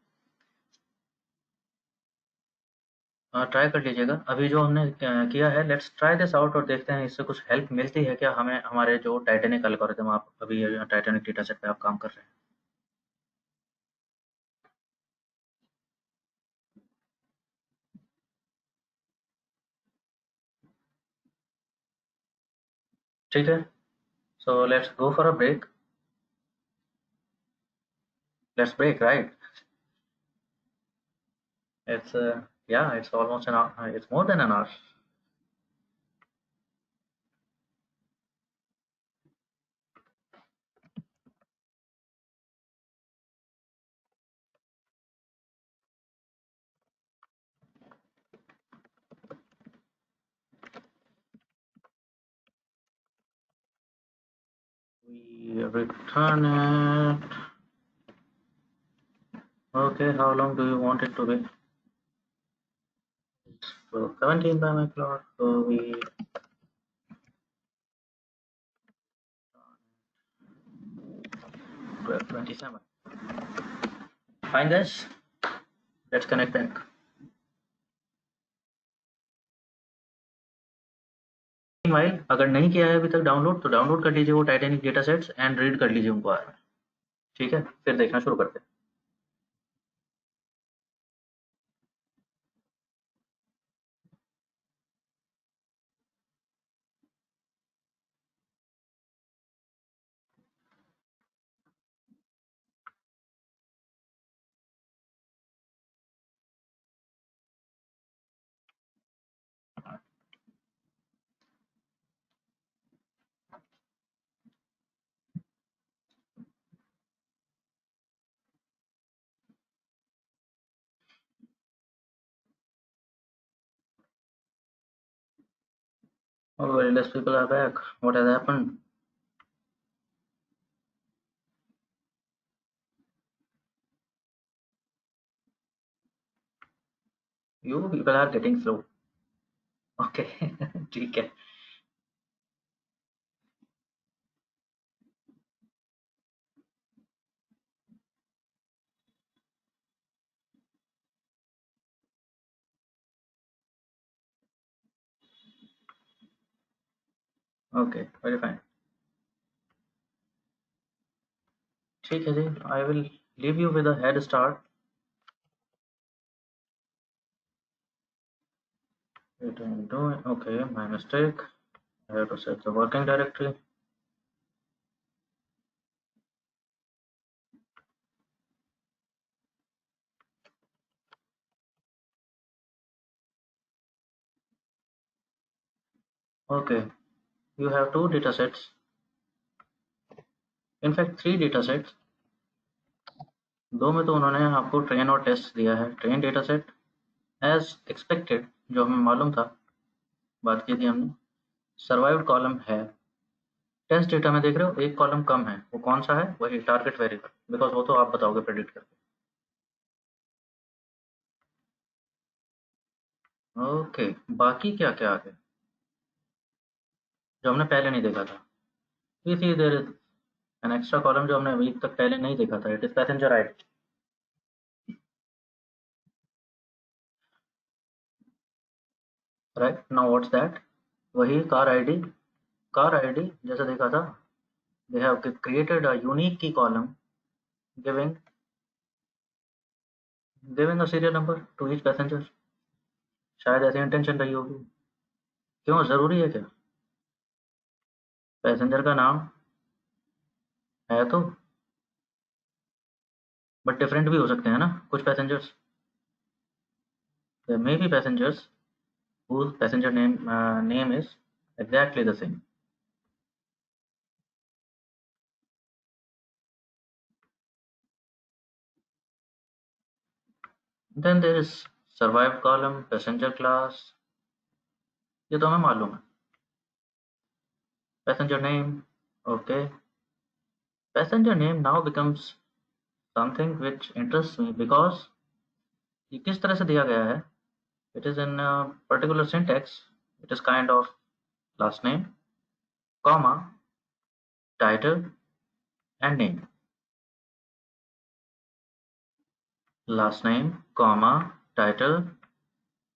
ट्राई कर लीजिएगा। अभी जो हमने किया है, लेट्स ट्राई दिस आउट और देखते हैं इससे कुछ हेल्प मिलती है क्या हमें, हमारे जो टाइटेनिक एल्गोरिथम, आप अभी टाइटेनिक डेटा सेट पे आप काम कर रहे हैं। ठीक है, so let's go for a break. Let's break, right? It's yeah, it's almost an hour. It's more than an hour. We return it. Okay, how long do you want it to be? So 17 by my clock. So we 12:27. Fine, guys. Let's connect back. Meanwhile, अगर नहीं किया है अभी तक download, तो download कर लीजिए वो Titanic data sets and read कर लीजिए उनको आर में। ठीक है, फिर देखना शुरू करते हैं। Oh, very less people are back. What has happened? You people are getting slow. Okay, ठीक है। Okay, very fine. ठीक है जी, I will leave you with a head start. It I'm doing okay, my mistake. I have to set the working directory. Okay, you have two data sets, in fact three data sets, दो में तो उन्होंने आपको train और test दिया है। Train data set as expected, जो हमें मालूम था, बात की थी हमने, सर्वाइव्ड कॉलम है। टेस्ट डेटा में देख रहे हो एक कॉलम कम है, वो कौन सा है? वही टारगेट वेरिएबल, बिकॉज वो तो आप बताओगे प्रेडिक्ट करके। ओके, बाकी क्या क्या आ गया जो हमने पहले नहीं देखा था? ये थी देर एन एक्स्ट्रा कॉलम जो हमने अभी तक पहले नहीं देखा था, it is passenger ID. Right, now what's that? वही कार आईडी। कार आईडी जैसे देखा था, they have created a unique key column giving giving a serial number to each passenger. शायद ऐसी इंटेंशन रही होगी। क्यों, जरूरी है क्या? पैसेंजर का नाम है तो, बट डिफरेंट भी हो सकते हैं ना कुछ passengers. There may be passengers whose passenger name is exactly the same. Then there is survived column, passenger class, ये तो हमें मालूम है। Passenger name, okay. Passenger name now becomes something which interests me because ये किस तरह से दिया गया है? It is in a particular syntax. It is kind of last name, comma, title and name. Last name, comma, title,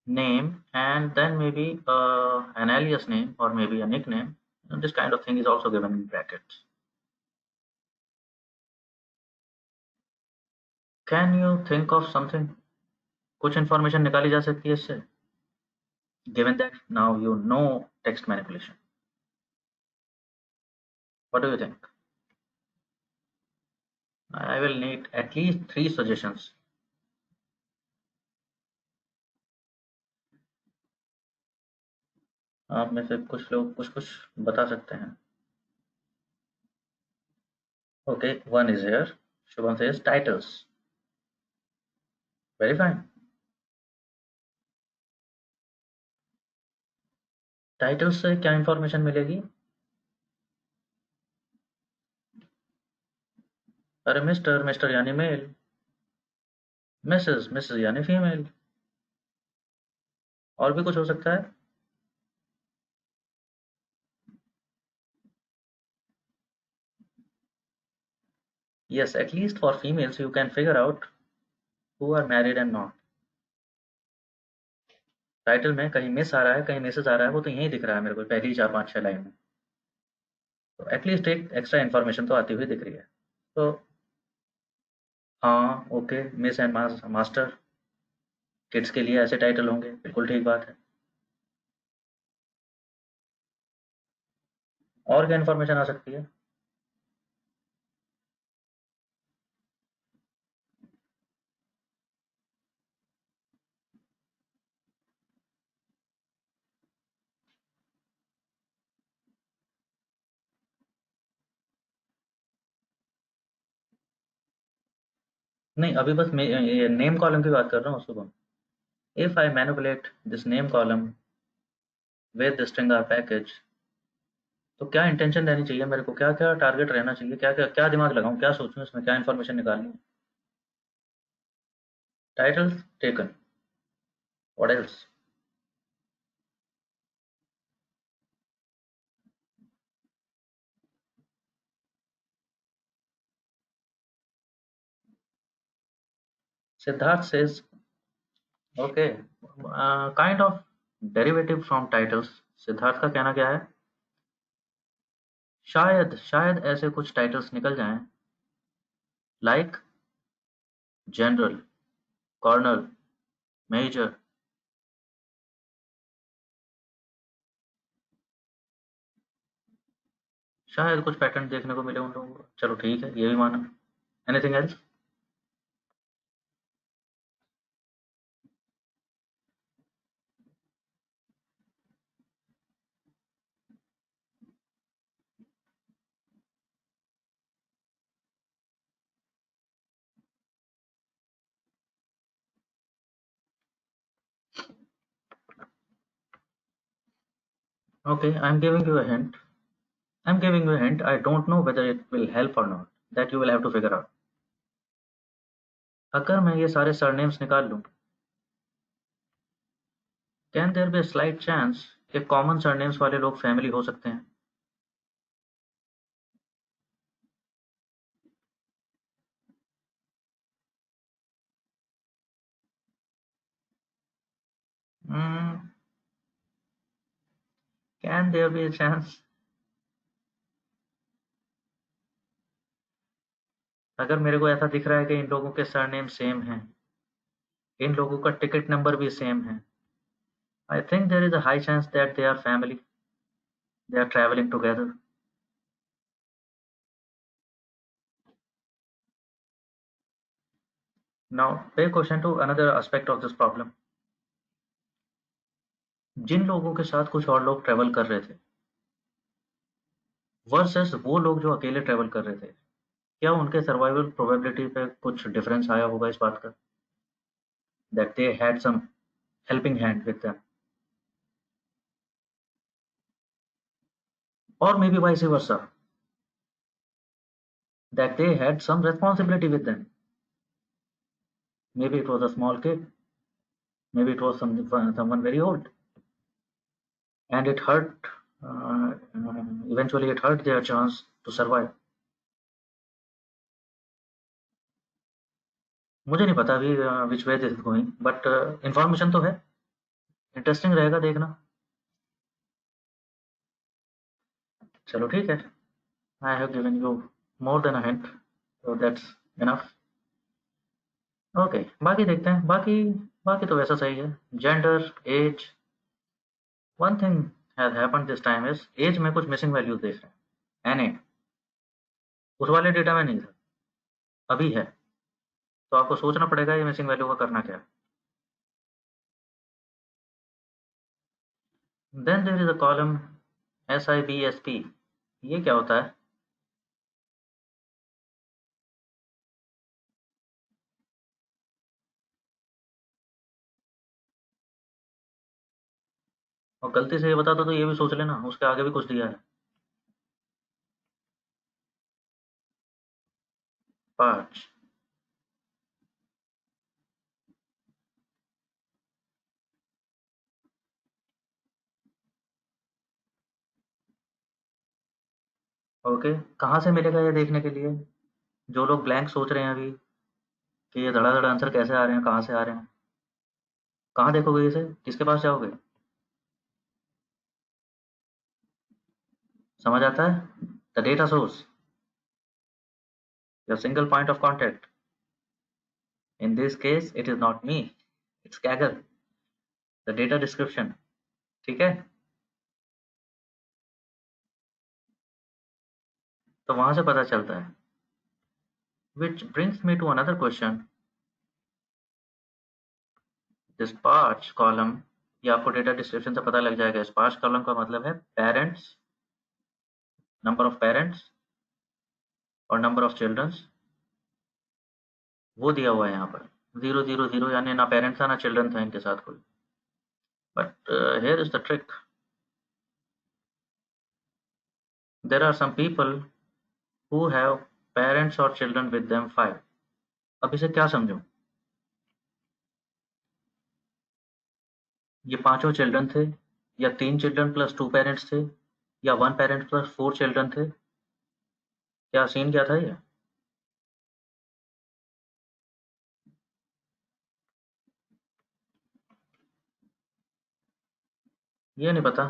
name, and then maybe an alias name or maybe a nickname. And this kind of thing is also given in brackets. Can you think of something? कुछ information निकाली जा सकती है इससे, given that now you know text manipulation. What do you think? I will need at least 3 suggestions. आप में से कुछ लोग कुछ कुछ बता सकते हैं। Okay, one is here. Shubham says titles. Very fine. Titles से क्या information मिलेगी? अरे मिस्टर, मिस्टर यानी मेल, मिसेस, मिसेस यानी फीमेल, और भी कुछ हो सकता है। Yes, at least for females you can figure out who are married and not. Title में कहीं मिस आ रहा है, कहीं मिसेस आ रहा है, वो तो यहीं दिख रहा है मेरे को पहली 4 5 6 लाइन में। तो एटलीस्ट एक एक्स्ट्रा इन्फॉर्मेशन तो आती हुई दिख रही है। तो हाँ, okay, miss and master, kids के लिए ऐसे टाइटल होंगे, बिल्कुल ठीक बात है। और क्या इन्फॉर्मेशन आ सकती है? नहीं, अभी बस मैं ये नेम कॉलम की बात कर रहा हूँ Shubham. If I manipulate this name column with the string R package, तो क्या इंटेंशन रहनी चाहिए मेरे को? क्या क्या टारगेट रहना चाहिए? क्या क्या क्या दिमाग लगाऊं, क्या सोचूं इसमें, क्या इन्फॉर्मेशन निकालनी है? Title taken, what else? Siddharth says okay, kind of derivative from titles. Siddharth का कहना क्या है? शायद शायद ऐसे कुछ टाइटल्स निकल जाएं, लाइक जनरल, कॉर्नल, मेजर। शायद कुछ पैटर्न देखने को मिले उन लोगों को। चलो ठीक है, ये भी माना। Anything else? Okay, I'm giving you a hint. I'm giving you a hint. I don't know whether it will help or not. That you will have to figure out. अगर मैं ये सारे सरनेम्स निकाल लूं, can there be a slight chance कि common surnames वाले लोग family हो सकते हैं? Can there be a chance? अगर मेरे को ऐसा दिख रहा है कि इन लोगों के सरनेम सेम हैं, इन लोगों का टिकट नंबर भी सेम है, I think there is a high chance that they are family, they are travelling together. Now pay question to another aspect of this problem. जिन लोगों के साथ कुछ और लोग ट्रैवल कर रहे थे वर्सेस वो लोग जो अकेले ट्रैवल कर रहे थे, क्या उनके सर्वाइवल प्रोबेबिलिटी पे कुछ डिफरेंस आया होगा इस बात का, that they had some helping hand with them, or maybe vice versa, that they had some responsibility with them. Maybe it was a small kid, maybe it was someone very old, and it hurt. Eventually, it hurt their chance to survive. मुझे नहीं पता अभी which way this is going, but information तो है. Interesting रहेगा देखना. चलो ठीक है. I have given you more than a hint, so that's enough. Okay, बाकी देखते हैं. बाकी बाकी तो वैसा सही है. Gender, age. One thing has happened this time is age में कुछ मिसिंग वैल्यूज देख रहे हैं. एनए उस वाले डेटा में नहीं था, अभी है. तो आपको सोचना पड़ेगा ये मिसिंग वैल्यू का करना क्या है. Then there is a column SIBSP. ये क्या होता है? और गलती से ये बता दो तो ये भी सोच लेना उसके आगे भी कुछ दिया है. पाँच. ओके, कहाँ से मिलेगा ये देखने के लिए? जो लोग ब्लैंक सोच रहे हैं अभी कि ये धड़ाधड़ आंसर कैसे आ रहे हैं, कहाँ से आ रहे हैं, कहाँ देखोगे इसे, किसके पास जाओगे? समझ आता है? The data source, your single point of contact. In this case it is not me, it's Kaggle, the data description. ठीक है, तो वहां से पता चलता है. Which brings me to another question. Sparse column, ये आपको डेटा डिस्क्रिप्शन से पता लग जाएगा. स्पार्श कॉलम का मतलब है पेरेंट्स, नंबर ऑफ पेरेंट्स और नंबर ऑफ चिल्ड्रंस. वो दिया हुआ है यहाँ पर 0 0 0, यानी ना पेरेंट्स था ना चिल्ड्रन था इनके साथ कोई. But here is the trick. There are some people who have parents और चिल्ड्रन विद देम 5. अब इसे क्या समझूं? ये पांचों चिल्ड्रन थे, या 3 चिल्ड्रन प्लस 2 पेरेंट्स थे, या 1 पेरेंट प्लस 4 चिल्ड्रन थे? क्या सीन क्या था ये? ये नहीं पता.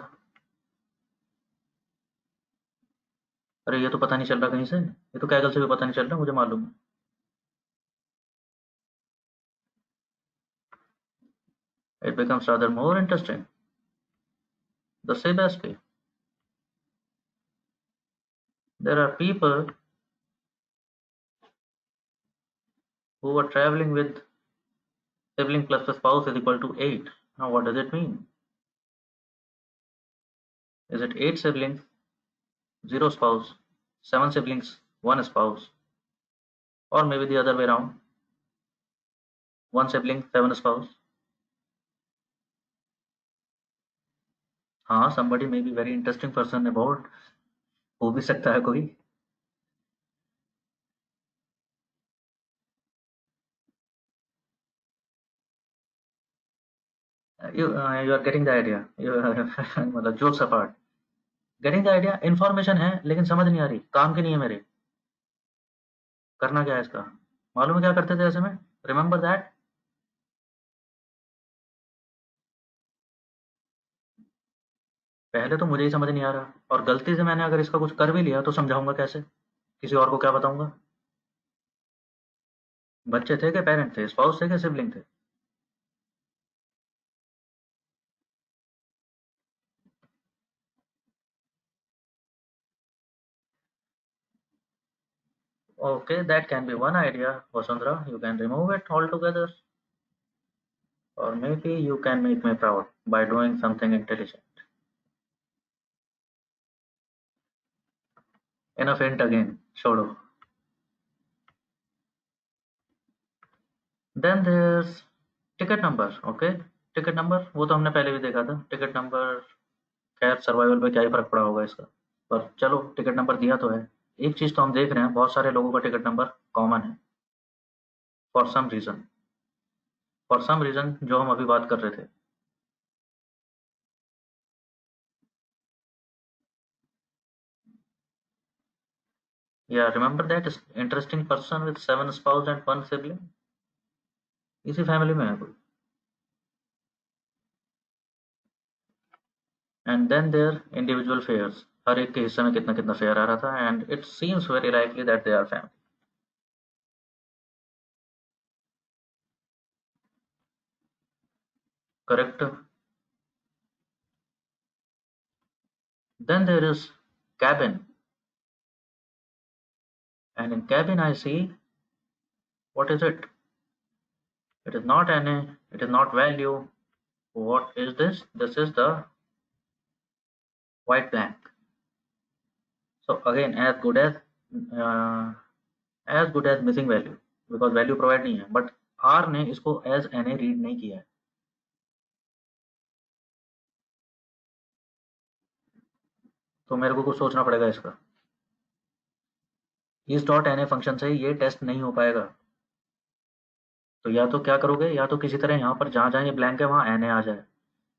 अरे ये तो पता नहीं चल रहा कहीं से, ये तो कैगल से भी पता नहीं चल रहा, मुझे मालूम है. It becomes rather more interesting. The Sebaspi. There are people who are traveling with sibling plus the spouse is equal to 8. Now what does it mean? Is it 8 siblings, 0 spouse, 7 siblings, 1 spouse, or maybe the other way around, 1 sibling, 7 spouse? हाँ, somebody may be very interesting person about, हो भी सकता है कोई। You are getting the idea, you मतलब jokes apart, getting the idea, information है लेकिन समझ नहीं आ रही, काम की नहीं है मेरे, करना क्या है इसका। मालूम है क्या करते थे ऐसे में, रिमेंबर दैट। पहले तो मुझे ही समझ नहीं आ रहा, और गलती से मैंने अगर इसका कुछ कर भी लिया तो समझाऊंगा कैसे, किसी और को क्या बताऊंगा। बच्चे थे कि पेरेंट थे, स्पाउस थे कि सिबलिंग थे। Okay, that can be one idea, Vasundhara. You can remove it altogether, or maybe you can make me proud by doing something intelligent. Enough hint again, छोड़ो। Then there's ticket number, okay? Ticket number वो तो हमने पहले भी देखा था, ticket number. खैर survival पे क्या ही फर्क पड़ा होगा इसका, पर चलो टिकट नंबर दिया तो है। एक चीज तो हम देख रहे हैं, बहुत सारे लोगों का टिकट नंबर कॉमन है, for some reason, for some reason जो हम अभी बात कर रहे थे। या remember that interesting person with 7 spouse and 1 sibling, इसी फैमिली में है कोई। And then there individual fares, हर एक के हिस्से में कितना कितना फेयर आ रहा था, and it seems very likely that they are family. Correct. Then there is cabin, and in cabin I see, what is it? It is not NA, it is not value. What is this? This is the white blank. So again, uh, as good as missing value, because value provide नहीं है, but R ने इसको as NA read नहीं किया है। तो मेरे को कुछ सोचना पड़ेगा इसका। इस डॉट एन ए फंक्शन से ये टेस्ट नहीं हो पाएगा। तो या तो क्या करोगे, या तो किसी तरह यहाँ पर जहाँ जहाँ ये ब्लैंक है वहाँ एन ए आ जाए,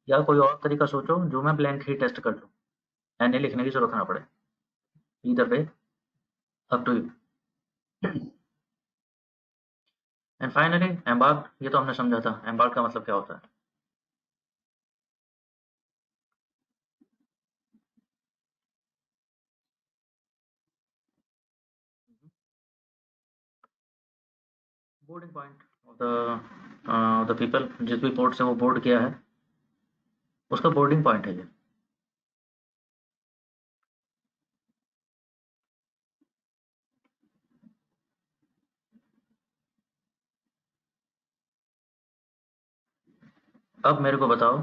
या कोई और तरीका सोचो जो मैं ब्लैंक ही टेस्ट कर लूँ, एन ए लिखने की जरूरत ना पड़े। इधर पे up to you. And finally embark, ये तो हमने समझा था एम्बार्क का मतलब क्या होता है। Boarding point of the people, जिस भी पोर्ट से वो बोर्ड किया है उसका बोर्डिंग पॉइंट है ये। अब मेरे को बताओ,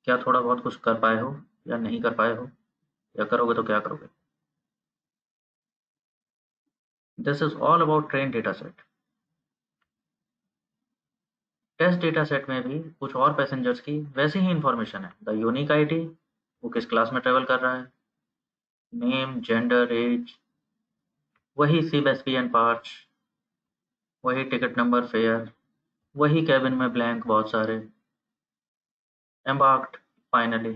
क्या थोड़ा बहुत कुछ कर पाए हो या नहीं कर पाए हो, या करोगे तो क्या करोगे। This is all about train data set. Test data set में भी कुछ और पैसेंजर्स की वैसी ही इंफॉर्मेशन है, द यूनिक आईडी, वो किस क्लास में ट्रेवल कर रहा है, नेम जेंडर एज, वही sib S P and parts, वही टिकट नंबर फेयर, वही कैबिन में ब्लैंक बहुत सारे, एम्बार्क्ड फाइनली।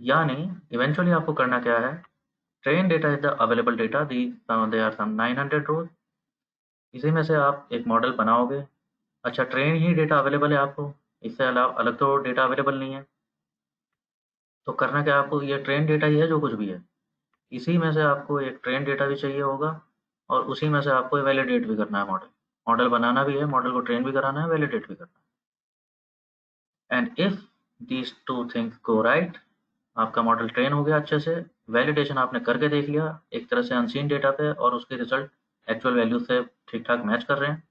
यानी इवेंचुअली आपको करना क्या है, train data is the available data, the they are some 900 rows, इसी में से आप एक मॉडल बनाओगे। अच्छा, ट्रेन ही डेटा अवेलेबल है आपको, इससे अलावा अलग तो डेटा अवेलेबल नहीं है। तो करना क्या आपको, ये ट्रेन डेटा ही है जो कुछ भी है, इसी में से आपको एक ट्रेन डेटा भी चाहिए होगा, और उसी में से आपको वैलिडेट भी करना है मॉडल। मॉडल बनाना भी है, मॉडल को ट्रेन भी कराना है, वैलिडेट भी करना है। And if these two things go right, आपका मॉडल ट्रेन हो गया अच्छे से, वैलिडेशन आपने करके देख लिया एक तरह से अनसीन डेटा पे, और उसके रिजल्ट एक्चुअल वैल्यू से ठीक ठाक मैच कर रहे हैं,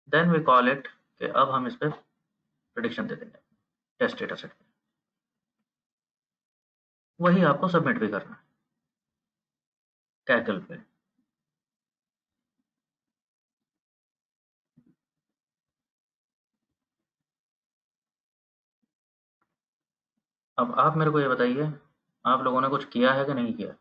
देन वी कॉल इट कि अब हम इस पर प्रिडिक्शन दे देंगे टेस्ट डेटा सेट पे। वही आपको सबमिट भी करना है कैकल पे। अब आप मेरे को ये बताइए, आप लोगों ने कुछ किया है कि नहीं किया?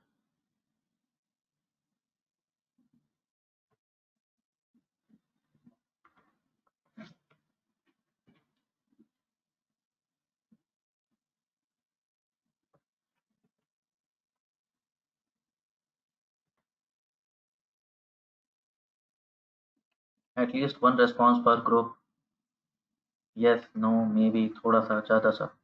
At least one response per group, yes, no, may be, थोड़ा सा, ज़्यादा सा।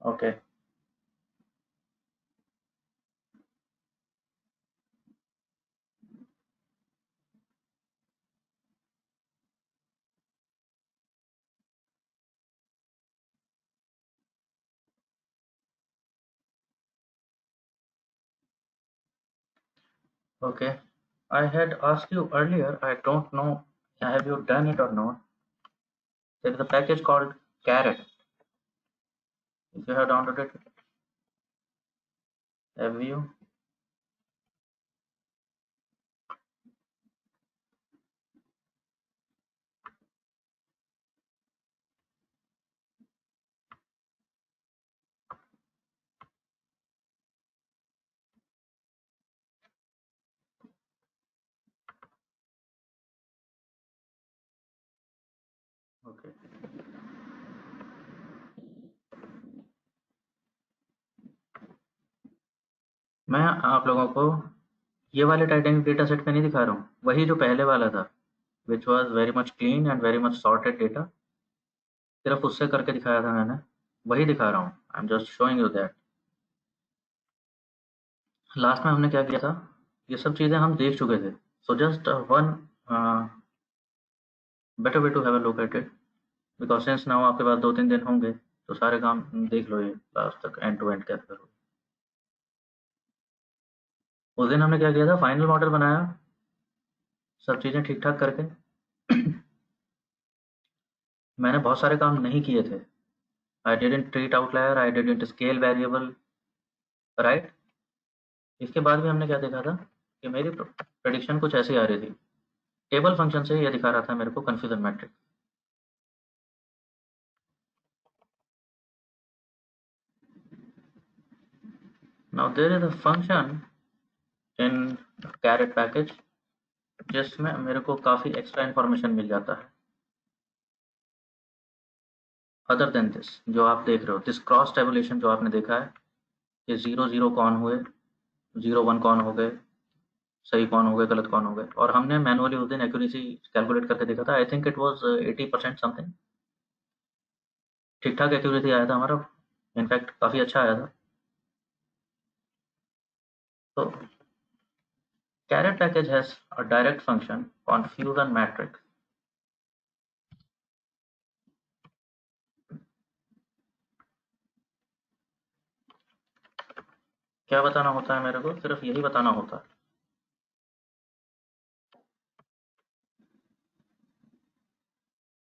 Okay, okay. I had asked you earlier, I don't know, have you done it or not? There is a package called Carrot. If you have downloaded it, have you? Okay. मैं आप लोगों को ये वाले टाइटैनिक डेटा सेट पे नहीं दिखा रहा हूँ, वही जो पहले वाला था, which was very much clean and very much sorted data, सिर्फ उससे करके दिखाया था मैंने, वही दिखा रहा हूँ। आई am just showing you that. Last में हमने क्या किया था, ये सब चीज़ें हम देख चुके थे। So just one better way to have a look at it, because since now आपके पास 2-3 दिन होंगे, तो सारे काम देख लो ये लास्ट तक, एंड टू एंड कैसे करो। उस दिन हमने क्या किया था, फाइनल मॉडल बनाया, सब चीज़ें ठीक ठाक करके। मैंने बहुत सारे काम नहीं किए थे। I didn't treat outlier, I didn't scale variable, right. इसके बाद भी हमने क्या देखा था कि मेरी प्रेडिक्शन कुछ ऐसी आ रही थी, टेबल फंक्शन से ये दिखा रहा था मेरे को confusion matrix. Now there is a function in caret package जिसमें मेरे को काफ़ी एक्स्ट्रा इन्फॉर्मेशन मिल जाता है, अदर देन दिस जो आप देख रहे हो, दिस क्रॉस टेबुलेशन जो आपने देखा है, ये 0-0 कौन हुए, 0-1 कौन हो गए, सही कौन हो गए, गलत कौन हो गए, और हमने मैनुअली उस दिन एक्यूरेसी कैलकुलेट करके देखा था। I think it was 80% something, ठीक ठाक एक्यूरेसी आया था हमारा, इनफैक्ट काफ़ी अच्छा आया था। तो caret package has a direct function confusion matrix. क्या बताना होता है मेरे को, सिर्फ यही बताना होता है।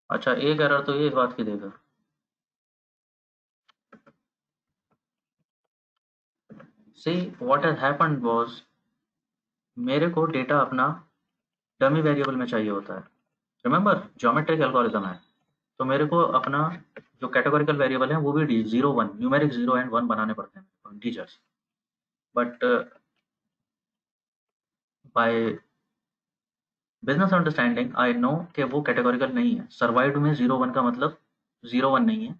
अच्छा, एक एरर तो ये इस बात की देगा, see what has happened was, मेरे को डेटा अपना डमी वेरिएबल में चाहिए होता है। रिमेंबर, ज्योमेट्रिक एल्गोरिथम है, तो मेरे को अपना जो कैटेगोरिकल वेरिएबल है वो भी डी 0-1, न्यूमेरिक 0 एंड 1 बनाने पड़ते हैं integers, but by business understanding I know कि वो कैटेगोरिकल नहीं है। सर्वाइव्ड में 0-1 का मतलब 0-1 नहीं है,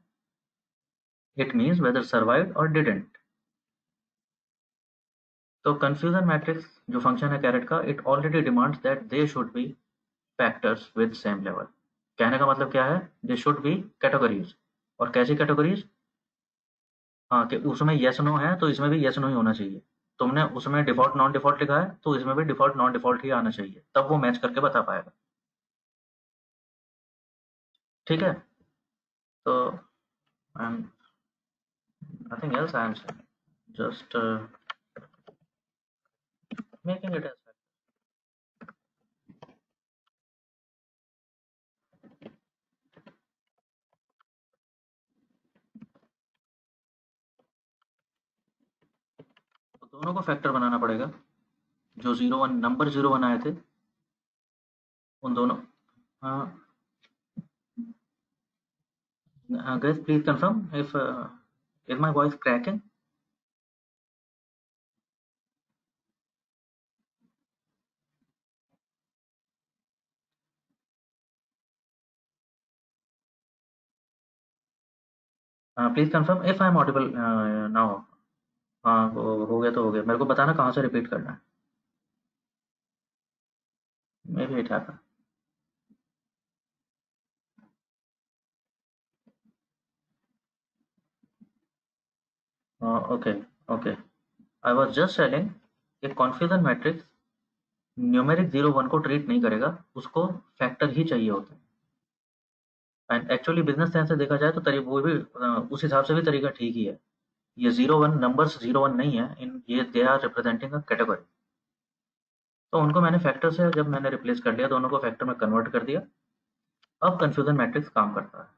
इट मीन्स वेदर सर्वाइव्ड और डिडेंट। तो कंफ्यूजन मैट्रिक्स जो फंक्शन है कैरेट का, it already demands that they should be factors with same level. कहने का मतलब क्या है, दे शुड बी कैटेगरीज। और कैसी कैटेगरीज, हाँ, कि उसमें येस नो है तो इसमें भी येस नो ही होना चाहिए। तुमने उसमें डिफ़ॉल्ट नॉन डिफ़ॉल्ट लिखा है, तो इसमें भी डिफ़ॉल्ट नॉन डिफ़ॉल्ट ही आना चाहिए, तब वो मैच करके बता पाएगा। ठीक है? तो and nothing else I am saying, just making it as fact. तो दोनों को फैक्टर बनाना पड़ेगा, जो 0 1 नंबर 0 1 आए थे, उन दोनों। Guys, please confirm if is my voice cracking? Please confirm if I am audible now. हाँ, हो गया तो हो गया, मेरे को बताना कहाँ से रिपीट करना है। Maybe it happened. Okay, okay. I was just telling कि confusion matrix न्यूमेरिक 0 1 को ट्रीट नहीं करेगा, उसको फैक्टर ही चाहिए होते हैं। एंड एक्चुअली बिजनेस सेंस से देखा जाए तो वो भी उस हिसाब से भी तरीका ठीक ही है। ये 0 1 नंबर्स 0 1 नहीं है, इन ये they are representing a category. तो उनको मैंने फैक्टर से जब मैंने रिप्लेस कर दिया, दोनों को फैक्टर में कन्वर्ट कर दिया। अब कंफ्यूजन मैट्रिक्स काम करता है।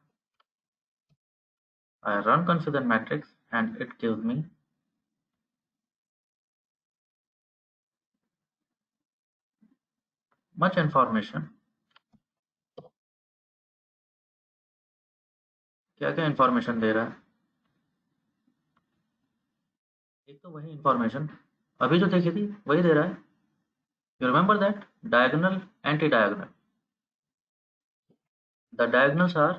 I run confusion matrix and it gives me much information। क्या क्या इंफॉर्मेशन दे रहा है? एक तो वही इंफॉर्मेशन अभी जो देखी थी वही दे रहा है। You remember that diagonal anti diagonal, the diagonals are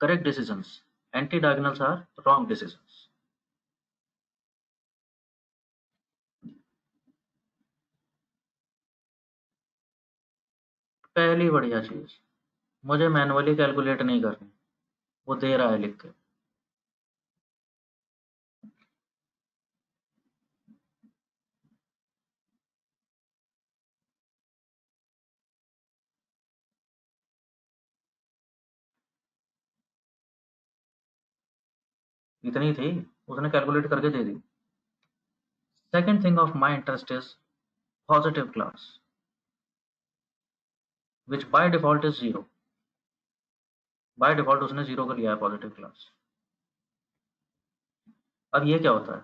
correct decisions, anti diagonals are wrong decisions. पहली बढ़िया चीज, मुझे मैनुअली कैलकुलेट नहीं करनी, वो दे रहा है लिख के। इतनी थी, उसने कैलकुलेट करके दे दी। Second thing of my interest is positive class which by default is zero. By default उसने जीरो का लिया है पॉजिटिव क्लास। अब ये क्या होता है?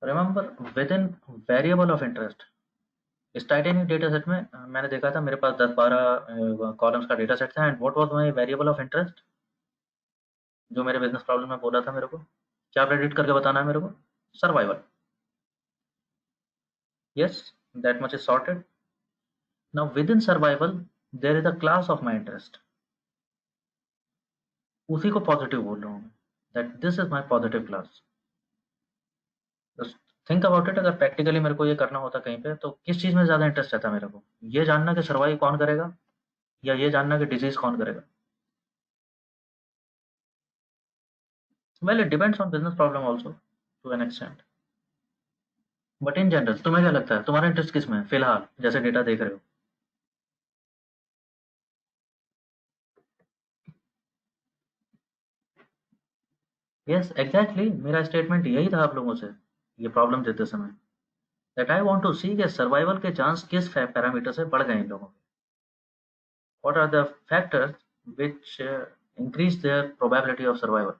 Remember with in variable of interest, इस टाइटेनिक डेटा सेट में मैंने देखा था मेरे पास 10-12 कॉलम्स का डेटा सेट था। And what was my variable of interest, जो मेरे बिजनेस प्रॉब्लम में बोला था मेरे को, क्या प्रेडिक्ट करके बताना है मेरे को? Survival. Yes, that much is sorted. Now within survival there is a class of my interest, उसी को पॉजिटिव बोल रहा हूँ मैं, that this is my positive class. Think about it, अगर प्रैक्टिकली मेरे को ये करना होता कहीं पे, तो किस चीज़ में ज़्यादा इंटरेस्ट रहता मेरे को? ये जानना कि सर्वाइव कौन करेगा, या ये जानना कि डिजीज कौन करेगा? Well, it depends on business problem also to an extent. But in general तुम्हें क्या लगता है, तुम्हारा इंटरेस्ट किस में है फिलहाल, जैसे डेटा देख रहे हो? यस एग्जैक्टली, मेरा स्टेटमेंट यही था आप लोगों से ये प्रॉब्लम देते समय, दैट आई वांट टू सी कि सर्वाइवल के चांस किस पैरामीटर से बढ़ गए इन लोगों के। What are the factors which increase their probability of survival.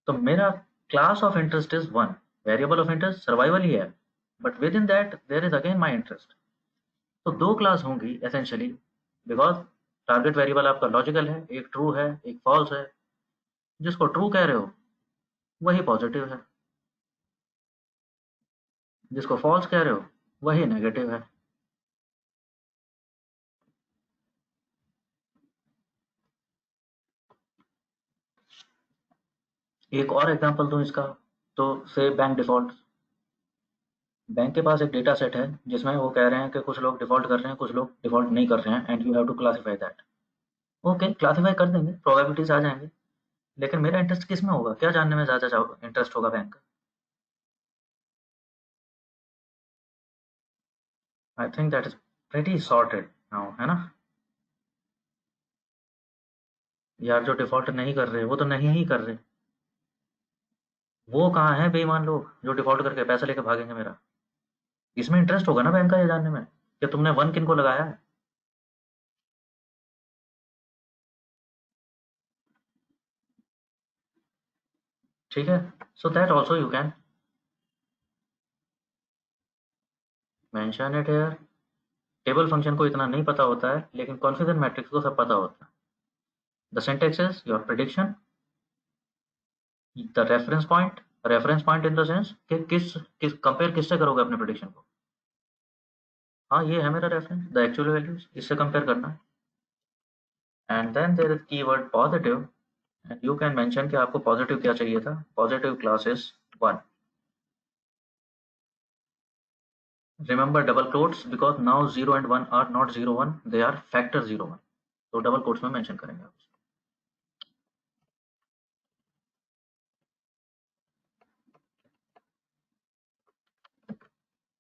तो मेरा class of interest is one, variable of interest survival ही है, but within that there is again my interest. तो दो क्लास होंगी एसेंशियली, बिकॉज टारगेट वेरिएबल आपका logical है, एक ट्रू है एक फॉल्स है। जिसको ट्रू कह रहे हो वही पॉजिटिव है, जिसको फॉल्स कह रहे हो वही नेगेटिव है। एक और एग्जांपल दूं इसका, तो से बैंक डिफॉल्ट। बैंक के पास एक डेटा सेट है जिसमें वो कह रहे हैं कि कुछ लोग डिफॉल्ट कर रहे हैं, कुछ लोग डिफॉल्ट नहीं कर रहे हैं, and you have to classify that. Okay, classify कर देंगे, प्रोबेबिलिटीज आ जाएंगे, लेकिन मेरा इंटरेस्ट किस में होगा, क्या जानने में ज़्यादा इंटरेस्ट होगा बैंक का? I think that is pretty sorted now, है ना? यार जो डिफ़ॉल्ट नहीं कर रहे, वो तो नहीं ही कर रहे। वो कहाँ हैं बेईमान लोग जो डिफ़ॉल्ट करके पैसा लेके भागेंगे मेरा? इसमें इंटरेस्ट होगा ना बैंक का ये जानने में कि तुमने 1 किनको लगाया है। ठीक है? So that also you can mention it here. Table function को इतना नहीं पता होता है, लेकिन कॉन्फिगर मैट्रिक्स को सब पता होता है। The syntax is your prediction, the reference point in the sense कि किस कंपेयर किससे करोगे अपने प्रेडिक्शन को। हाँ, ये है मेरा रेफरेंस, द एक्चुअल वैल्यूज, इससे कंपेयर करना है। And then there is keyword positive, and you can mention कि आपको पॉजिटिव क्या चाहिए था। Positive class is 1। Remember double quotes because now 0 and 1 are not 0 1, they are factor 0 1, तो डबल कोट्स में मेंशन करेंगे आप।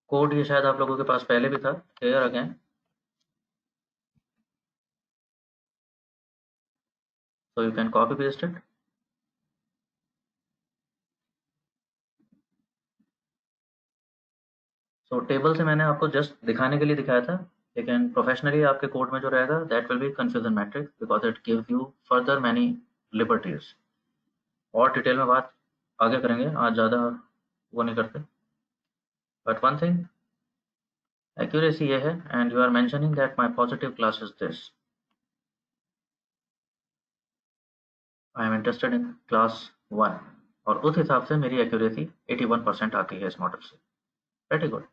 कोड ये शायद आप लोगों के पास पहले भी था, here again, so you can copy paste it। so table से मैंने आपको जस्ट दिखाने के लिए दिखाया था, लेकिन प्रोफेशनली आपके कोड में जो रहेगा that will be confusion matrix because it gives you further many liberties. और डिटेल में बात आगे करेंगे, आज ज़्यादा वो नहीं करते, बट वन थिंग एक्यूरेसी ये है, and you are mentioning that my positive class is this, I am interested in class 1, और उस हिसाब से मेरी एक्यूरेसी 81% आती है इस मॉडल से। Very good.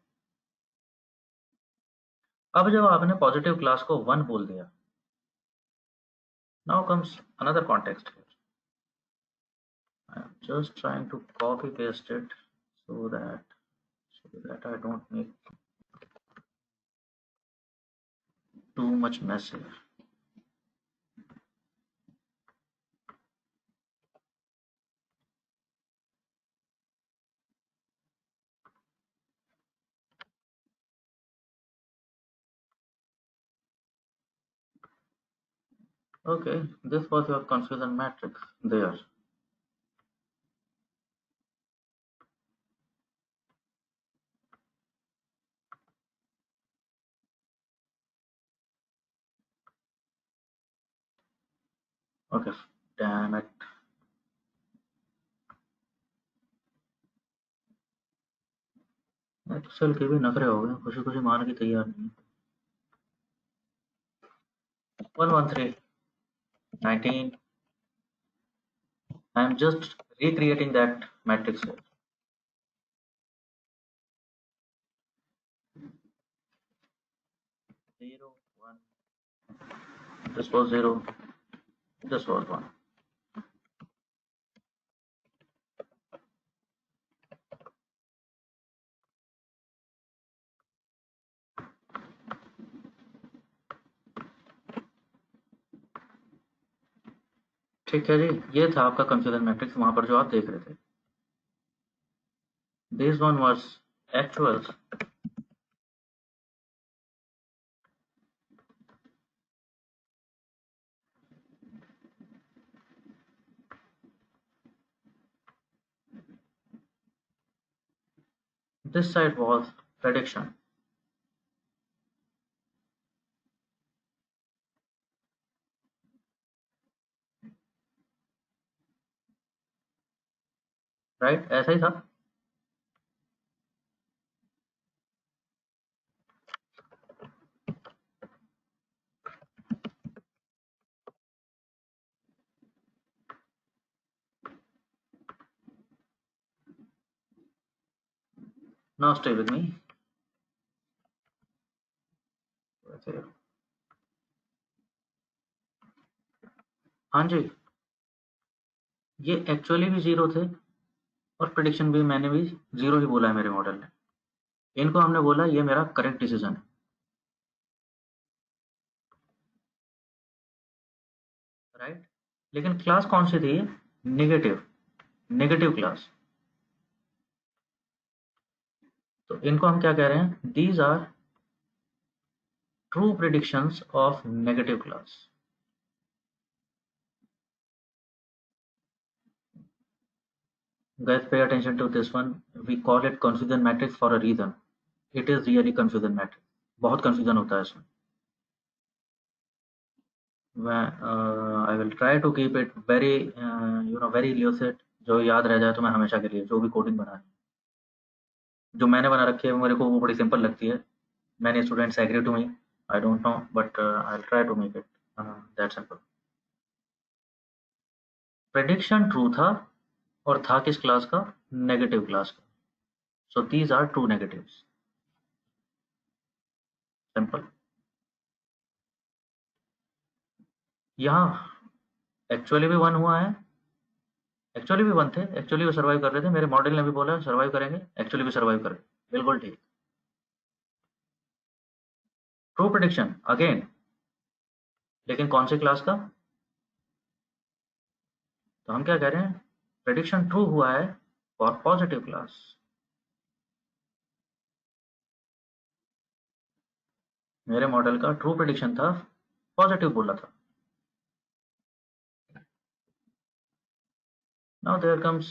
अब जब आपने पॉजिटिव क्लास को 1 बोल दिया, now comes another context. I am just trying to copy paste it so that I don't make too much mess here. Okay, this was your confusion matrix there. Okay, damn it. Excel के भी नखरे हो गए, खुशी खुशी मान की तैयार नहीं। 113 19, I am just recreating that matrix here. 0 1, this was 0, this was 1। ठीक है जी, ये था आपका कंफ्यूजन मैट्रिक्स वहां पर जो आप देख रहे थे। This one was actuals. This side was prediction, right? ऐसा ही था। Now stay with me. हाँ जी, ये एक्चुअली भी जीरो थे, और प्रिडिक्शन भी मैंने भी जीरो ही बोला है मेरे मॉडल ने। इनको हमने बोला ये मेरा करेक्ट डिसीजन है। लेकिन क्लास कौन सी थी? Negative, negative class. तो इनको हम क्या कह रहे हैं? These are true predictions of negative class. Guys, pay attention to this one. We call it confusion matrix for a reason. It is really confusion matrix. बहुत confusion होता है इसमें. I will try to keep it very, very lucid. जो याद रह जाए तो मैं हमेशा के लिए जो भी कोडिंग बना है, जो मैंने बना रखी है मेरे को वो बड़ी सिंपल लगती है. Many students agree to me. I don't know, but I'll try to make it that simple. Prediction true था और था किस क्लास का? नेगेटिव क्लास का. So these are true negatives. Simple. यहाँ एक्चुअली भी वन हुआ है, एक्चुअली भी वन थे, एक्चुअली भी सर्वाइव कर रहे थे. मेरे मॉडल ने भी बोला सर्वाइव करेंगे, एक्चुअली भी सर्वाइव कर रहे. बिल्कुल ठीक. ट्रू प्रेडिक्शन अगेन, लेकिन कौन सी क्लास का? तो हम क्या कह रहे हैं? प्रेडिक्शन ट्रू हुआ है फॉर पॉजिटिव क्लास. मेरे मॉडल का ट्रू प्रेडिक्शन था, पॉजिटिव बोला था. Now there comes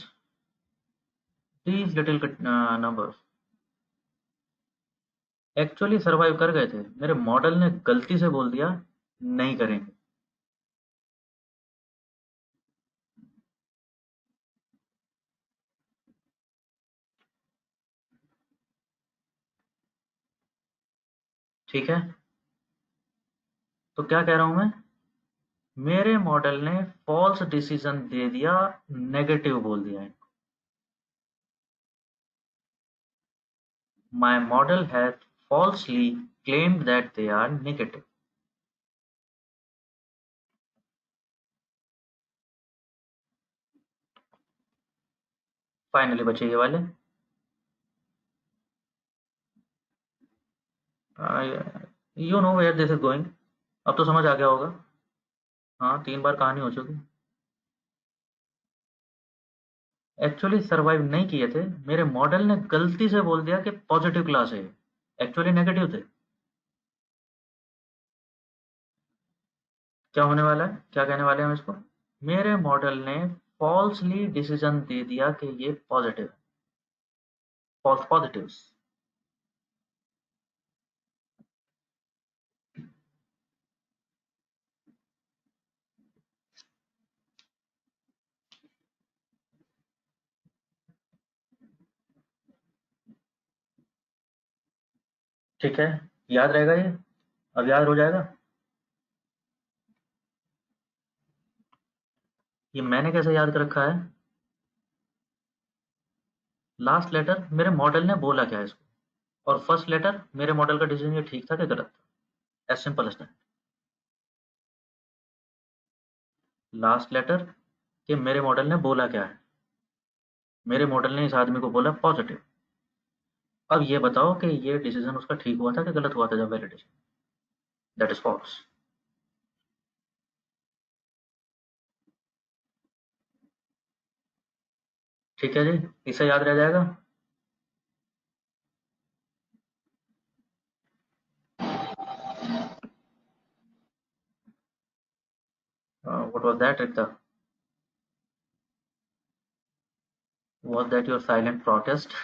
these little numbers. Actually survive कर गए थे, मेरे मॉडल ने गलती से बोल दिया नहीं करेंगे. ठीक है, तो क्या कह रहा हूं मैं? मेरे मॉडल ने फॉल्स डिसीजन दे दिया, नेगेटिव बोल दिया है. My model has falsely claimed that they are negative. Finally बचे ये वाले. You know where this is going. अब तो समझ आ गया होगा. हाँ, 3 बार कहानी हो चुकी. एक्चुअली सर्वाइव नहीं किए थे, मेरे मॉडल ने गलती से बोल दिया कि पॉजिटिव क्लास है, एक्चुअली नेगेटिव थे. क्या होने वाला है? क्या कहने वाले हैं हम इसको? मेरे मॉडल ने फॉल्सली डिसीजन दे दिया कि ये पॉजिटिव है. False positives. ठीक है, याद रहेगा ये? अब याद हो जाएगा. ये मैंने कैसे याद कर रखा है? लास्ट लेटर मेरे मॉडल ने बोला क्या है इसको, और फर्स्ट लेटर मेरे मॉडल का डिसीजन ये ठीक था कि गलत था. As simple as that. Last letter कि मेरे मॉडल ने बोला क्या है. मेरे मॉडल ने इस आदमी को बोला पॉजिटिव. अब ये बताओ कि ये डिसीजन उसका ठीक हुआ था कि गलत हुआ था जब वैलिडेशन? That is false. ठीक है जी, इसे याद रह जाएगा. What was that रिक्ता? Was that your silent protest?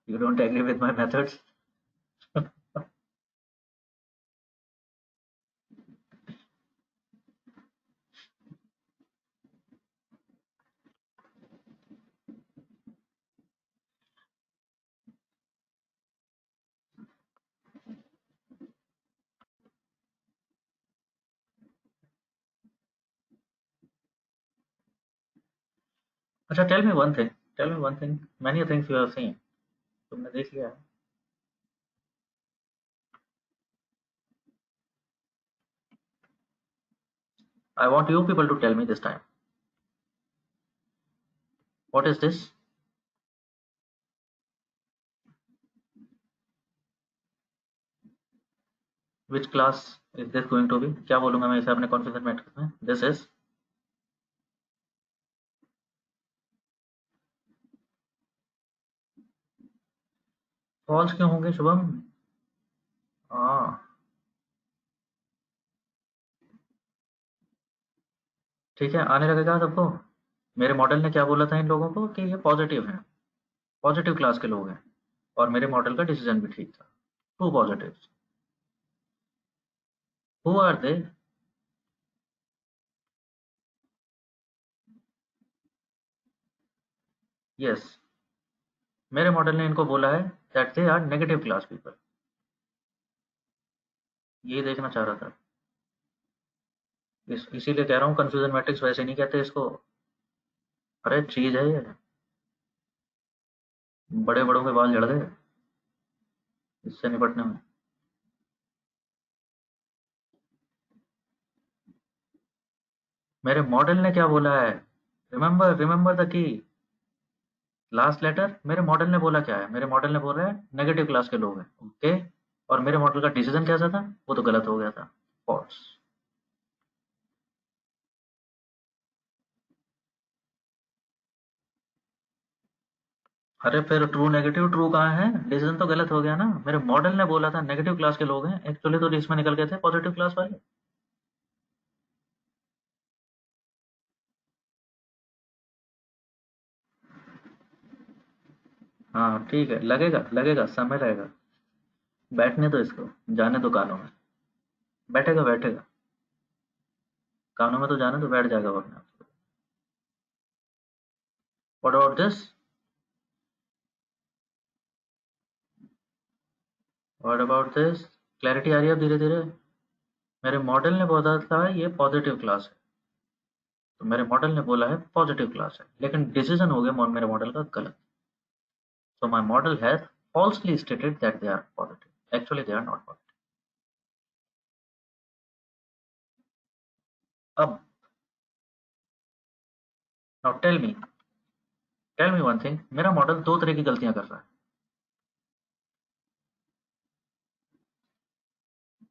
You don't agree with my methods? अच्छा, tell me one thing. Tell me one thing. Many things you have seen. तुमने देख लिया है. I want you people to tell me this time. What is this? Which class is this going to be, क्या बोलूंगा मैं इसे अपने confusion matrix में, दिस इज फॉल्स क्यों होंगे शुभम? हाँ ठीक है, आने लगेगा सबको। मेरे मॉडल ने क्या बोला था इन लोगों को कि ये पॉजिटिव हैं, पॉजिटिव क्लास के लोग हैं, और मेरे मॉडल का डिसीजन भी ठीक था। True positive, who are they? Yes, मेरे मॉडल ने इनको बोला है that they are negative class people. यही देखना चाह रहा था, इसीलिए कह रहा हूँ कंफ्यूजन मैट्रिक्स वैसे नहीं कहते इसको। अरे चीज है ये, बड़े बड़ों के बाल झड़ गए इससे निपटने में। मेरे मॉडल ने क्या बोला है? Remember remember the key, last letter. मेरे मॉडल ने बोला क्या है? मेरे मॉडल ने बोला है नेगेटिव क्लास के लोग हैं, ओके। और मेरे मॉडल का डिसीजन कैसा था? वो तो गलत हो गया था, फॉल्स। अरे फिर ट्रू नेगेटिव ट्रू कहाँ है? डिसीजन तो गलत हो गया ना। मेरे मॉडल ने बोला था नेगेटिव क्लास के लोग हैं, एक्चुअली तो इसमें निकल गए थे पॉजिटिव क्लास वाले। हाँ ठीक है, लगेगा लगेगा, समय लगेगा। बैठने दो इसको, जाने दो कानों में। बैठेगा बैठेगा, कानों में तो जाने दो, बैठ जाएगा वो अपने आप। What about this? What about this? Clarity आ रही है अब धीरे धीरे। मेरे मॉडल ने बोला था ये पॉजिटिव क्लास है, तो मेरे मॉडल ने बोला है पॉजिटिव क्लास है, लेकिन डिसीजन हो गया मेरे मॉडल का गलत। So my model has falsely stated that they are positive, actually they are not positive। अब now tell me one thing, मेरा मॉडल दो तरह की गलतियां कर रहा है।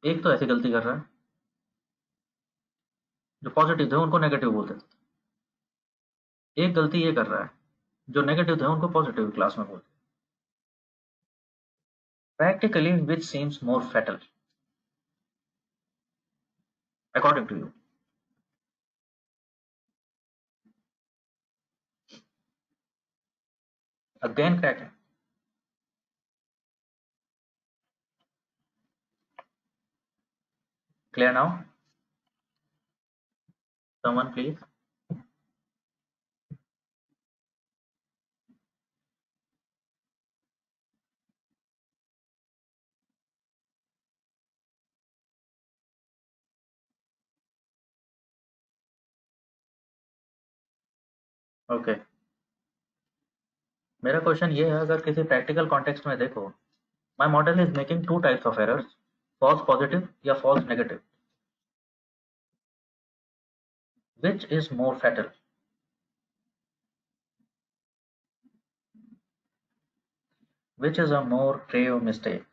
एक तो ऐसी गलती कर रहा है, जो पॉजिटिव थे उनको नेगेटिव बोलते थे। एक गलती ये कर रहा है, जो नेगेटिव थे उनको पॉजिटिव क्लास में बोलते। Practically which seems more fatal according to you? Again crack है। Clear now? Someone please. Okay, मेरा क्वेश्चन ये है, अगर किसी प्रैक्टिकल कॉन्टेक्स्ट में देखो, my model is making two types of errors, false positive या false negative, which is more fatal? Which is a more grave mistake?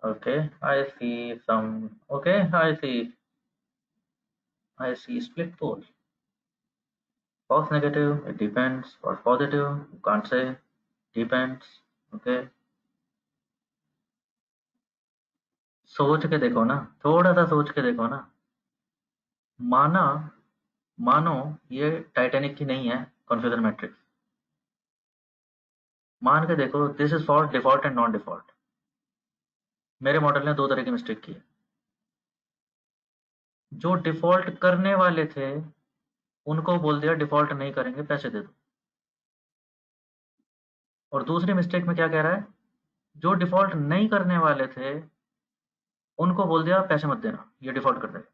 Okay, I see some. Okay, I see split pole. False negative, it depends. False positive, you can't say. Depends. Okay. सोच के देखो ना, थोड़ा सा सोच के देखो ना। माना, मानो ये टाइटैनिक की नहीं है कॉन्फ़िगर मैट्रिक्स। मान के देखो, this is for default and non default. मेरे मॉडल ने दो तरह की मिस्टेक की है। जो डिफॉल्ट करने वाले थे उनको बोल दिया डिफॉल्ट नहीं करेंगे, पैसे दे दो। और दूसरी मिस्टेक में क्या कह रहा है, जो डिफॉल्ट नहीं करने वाले थे उनको बोल दिया पैसे मत देना, ये डिफॉल्ट कर देगा।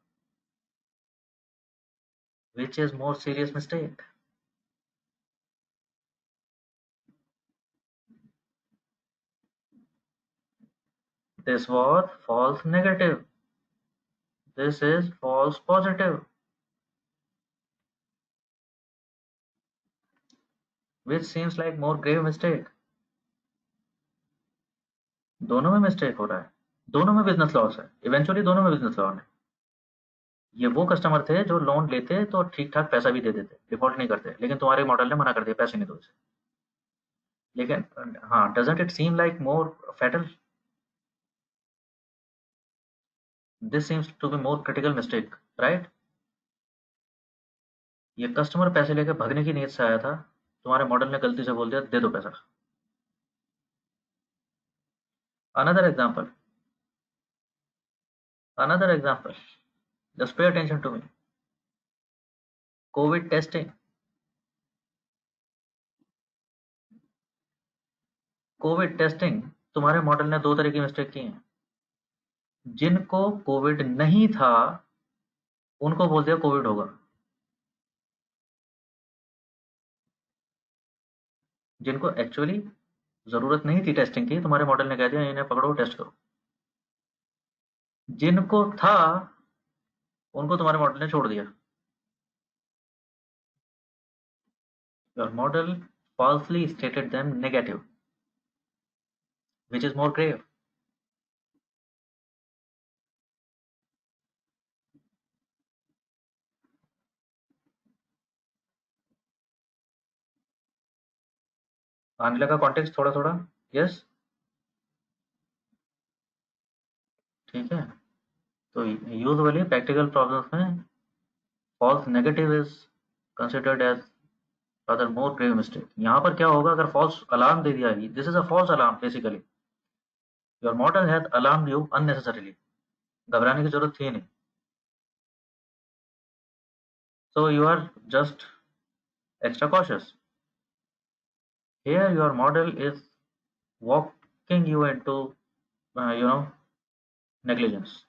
Which is more serious mistake? This was false negative. This is false positive. Which seems like more grave mistake? दोनों में मिस्टेक हो रहा है, दोनों में बिजनेस लॉस है, इवेंचुअली दोनों में बिजनेस लॉस है। ये वो कस्टमर थे जो लोन लेते तो ठीक ठाक पैसा भी दे देते, डिफॉल्ट नहीं करते, लेकिन तुम्हारे मॉडल ने मना कर दिया, पैसे नहीं दो इसे। लेकिन हाँ, doesn't it seem like more fatal? This seems to be more critical mistake, right? ये कस्टमर पैसे लेके भगने की नीयत से आया था, तुम्हारे मॉडल ने गलती से बोल दिया दे दो पैसा। Another example, another example, just pay attention to me. Covid testing, covid testing तुम्हारे मॉडल ने दो तरह की मिस्टेक की है। जिनको कोविड नहीं था उनको बोल दिया कोविड होगा, जिनको एक्चुअली जरूरत नहीं थी टेस्टिंग की, तुम्हारे मॉडल ने कह दिया इन्हें पकड़ो टेस्ट करो। जिनको था उनको तुम्हारे मॉडल ने छोड़ दिया। Your model falsely stated them negative, which is more grave. आने लगा कॉन्टेक्स्ट थोड़ा थोड़ा? यस, ठीक है। तो यूजुअली प्रैक्टिकल प्रॉब्लम्स में false negative is considered as rather more grave mistake। यहाँ पर क्या होगा अगर false alarm दे दिया, this is a false alarm basically, your model has alarmed you unnecessarily, घबराने की जरूरत थी नहीं, so you are just extra cautious। Here your model is walking you into negligence।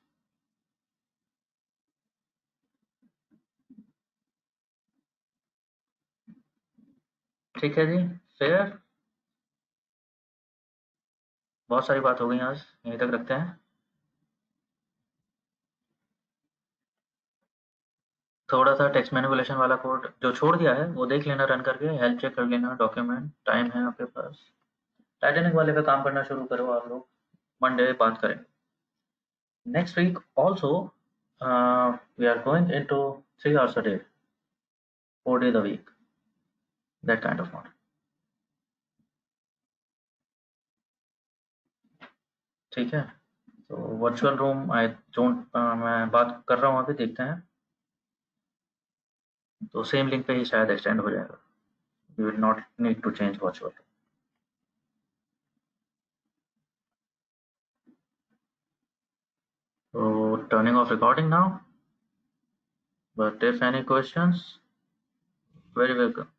ठीक है जी, फेयर। बहुत सारी बात हो गई, आज यहीं तक रखते हैं। थोड़ा सा टेक्स्ट मैनिपुलेशन वाला कोड जो छोड़ दिया है वो देख लेना, रन करके हेल्प चेक कर लेना, डॉक्यूमेंट टाइम है आपके पास। टाइटेनिक वाले पे काम करना शुरू करो आप लोग, मंडे बात करें। Next week also we are going into 3 hours a day, 4 days a week, that kind of model। ठीक है, तो वर्चुअल रूम आई डोंट, मैं बात कर रहा हूँ अभी, देखते हैं। तो सेम लिंक पे ही शायद एक्सटेंड हो जाएगा, you will not need to change virtual. So turning off recording now, but if any questions, very welcome।